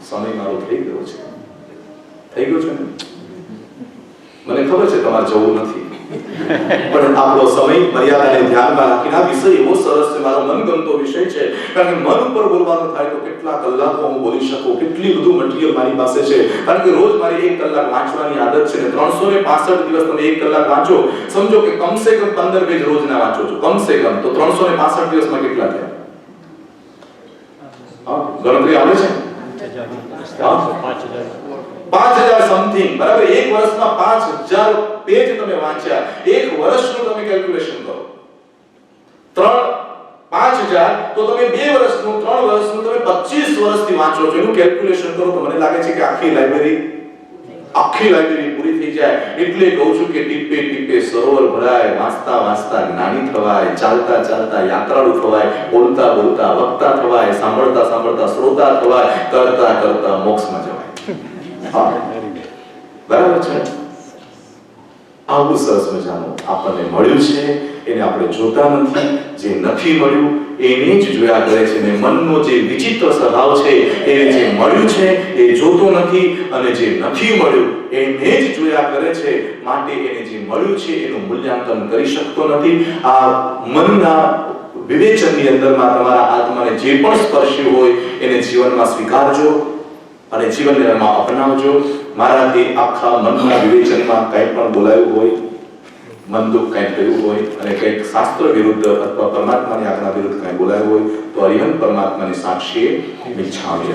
Speaker 1: સમય મારો થઈ ગયો છે ને? મને ખબર છે તમારે જવું નથી, પણ આપણો સમય મર્યાદાને ધ્યાનમાં રાખીને આ વિષય એવો સરસ છે, મારો મનગમતો વિષય છે. કારણ કે મન ઉપર બોલવાનું થાય તો કેટલા કલાકો હું બોલી શકું, કેટલી બધું મટીરીયલ મારી પાસે છે. કારણ કે રોજ મારી 1 કલાક વાંચવાની આદત છે ને 365 દિવસ તમે 1 કલાક વાંચો, સમજો કે કમસે કમ 15 પેજ રોજના વાંચો છો, કમસે કમ. તો 365 દિવસમાં કેટલા થયા? ગણતરી આવે છે? 5000 સમથિંગ, બરાબર. 1 વર્ષમાં 5000 પેજ તમે વાંચ્યા. 1 વર્ષનું તમે કેલ્ક્યુલેશન કરો, 5000 તો તમે 2 વર્ષનું, 3 વર્ષનું, તમે 25 વર્ષથી વાંચો છો. એનું કેલ્ક્યુલેશન કરો તો મને લાગે છે કે આખી લાઇબ્રેરી પૂરી થઈ જાય. એટલે કહું છું કે ટીપે ટીપે સરોવર ભરાય, વાંચતા જ્ઞાની થવાય, ચાલતા યાત્રાળુ થવાય, બોલતા વક્તા થવાય, સાંભળતા શ્રોતા થવાય, કરતા મોક્ષમાં જવાય. બરાબર છે? આવું સરસ મજાનું આપણને મળ્યું છે, એને આપણે જોતા નથી. જે નથી મળ્યું એને જ જોયા કરે છે. ને મનનો જે વિચિત્ર સ્વભાવ છે, એને જે મળ્યું છે એ જોતો નથી અને જે નથી મળ્યું એને જ જોયા કરે છે. માટે એને જે મળ્યું છે એનું મૂલ્યાંકન કરી શકતો નથી. આ મનના વિવેચનની અંદરમાં તમારા આત્માને જે પણ સ્પર્શ્યું હોય એને જીવનમાં સ્વીકારજો અને જીવનને એમાં અપનાવજો. મારાથી આખા મનના વિવેચનમાં કંઈ પણ બોલાયું હોય, મન દુઃખ કંઈ થયું હોય અને કંઈક શાસ્ત્ર વિરુદ્ધ અથવા પરમાત્માની આજ્ઞા વિરુદ્ધ કંઈ બોલાયું હોય તો અરિહંત પરમાત્માની સાક્ષીએ મિચ્છામિ.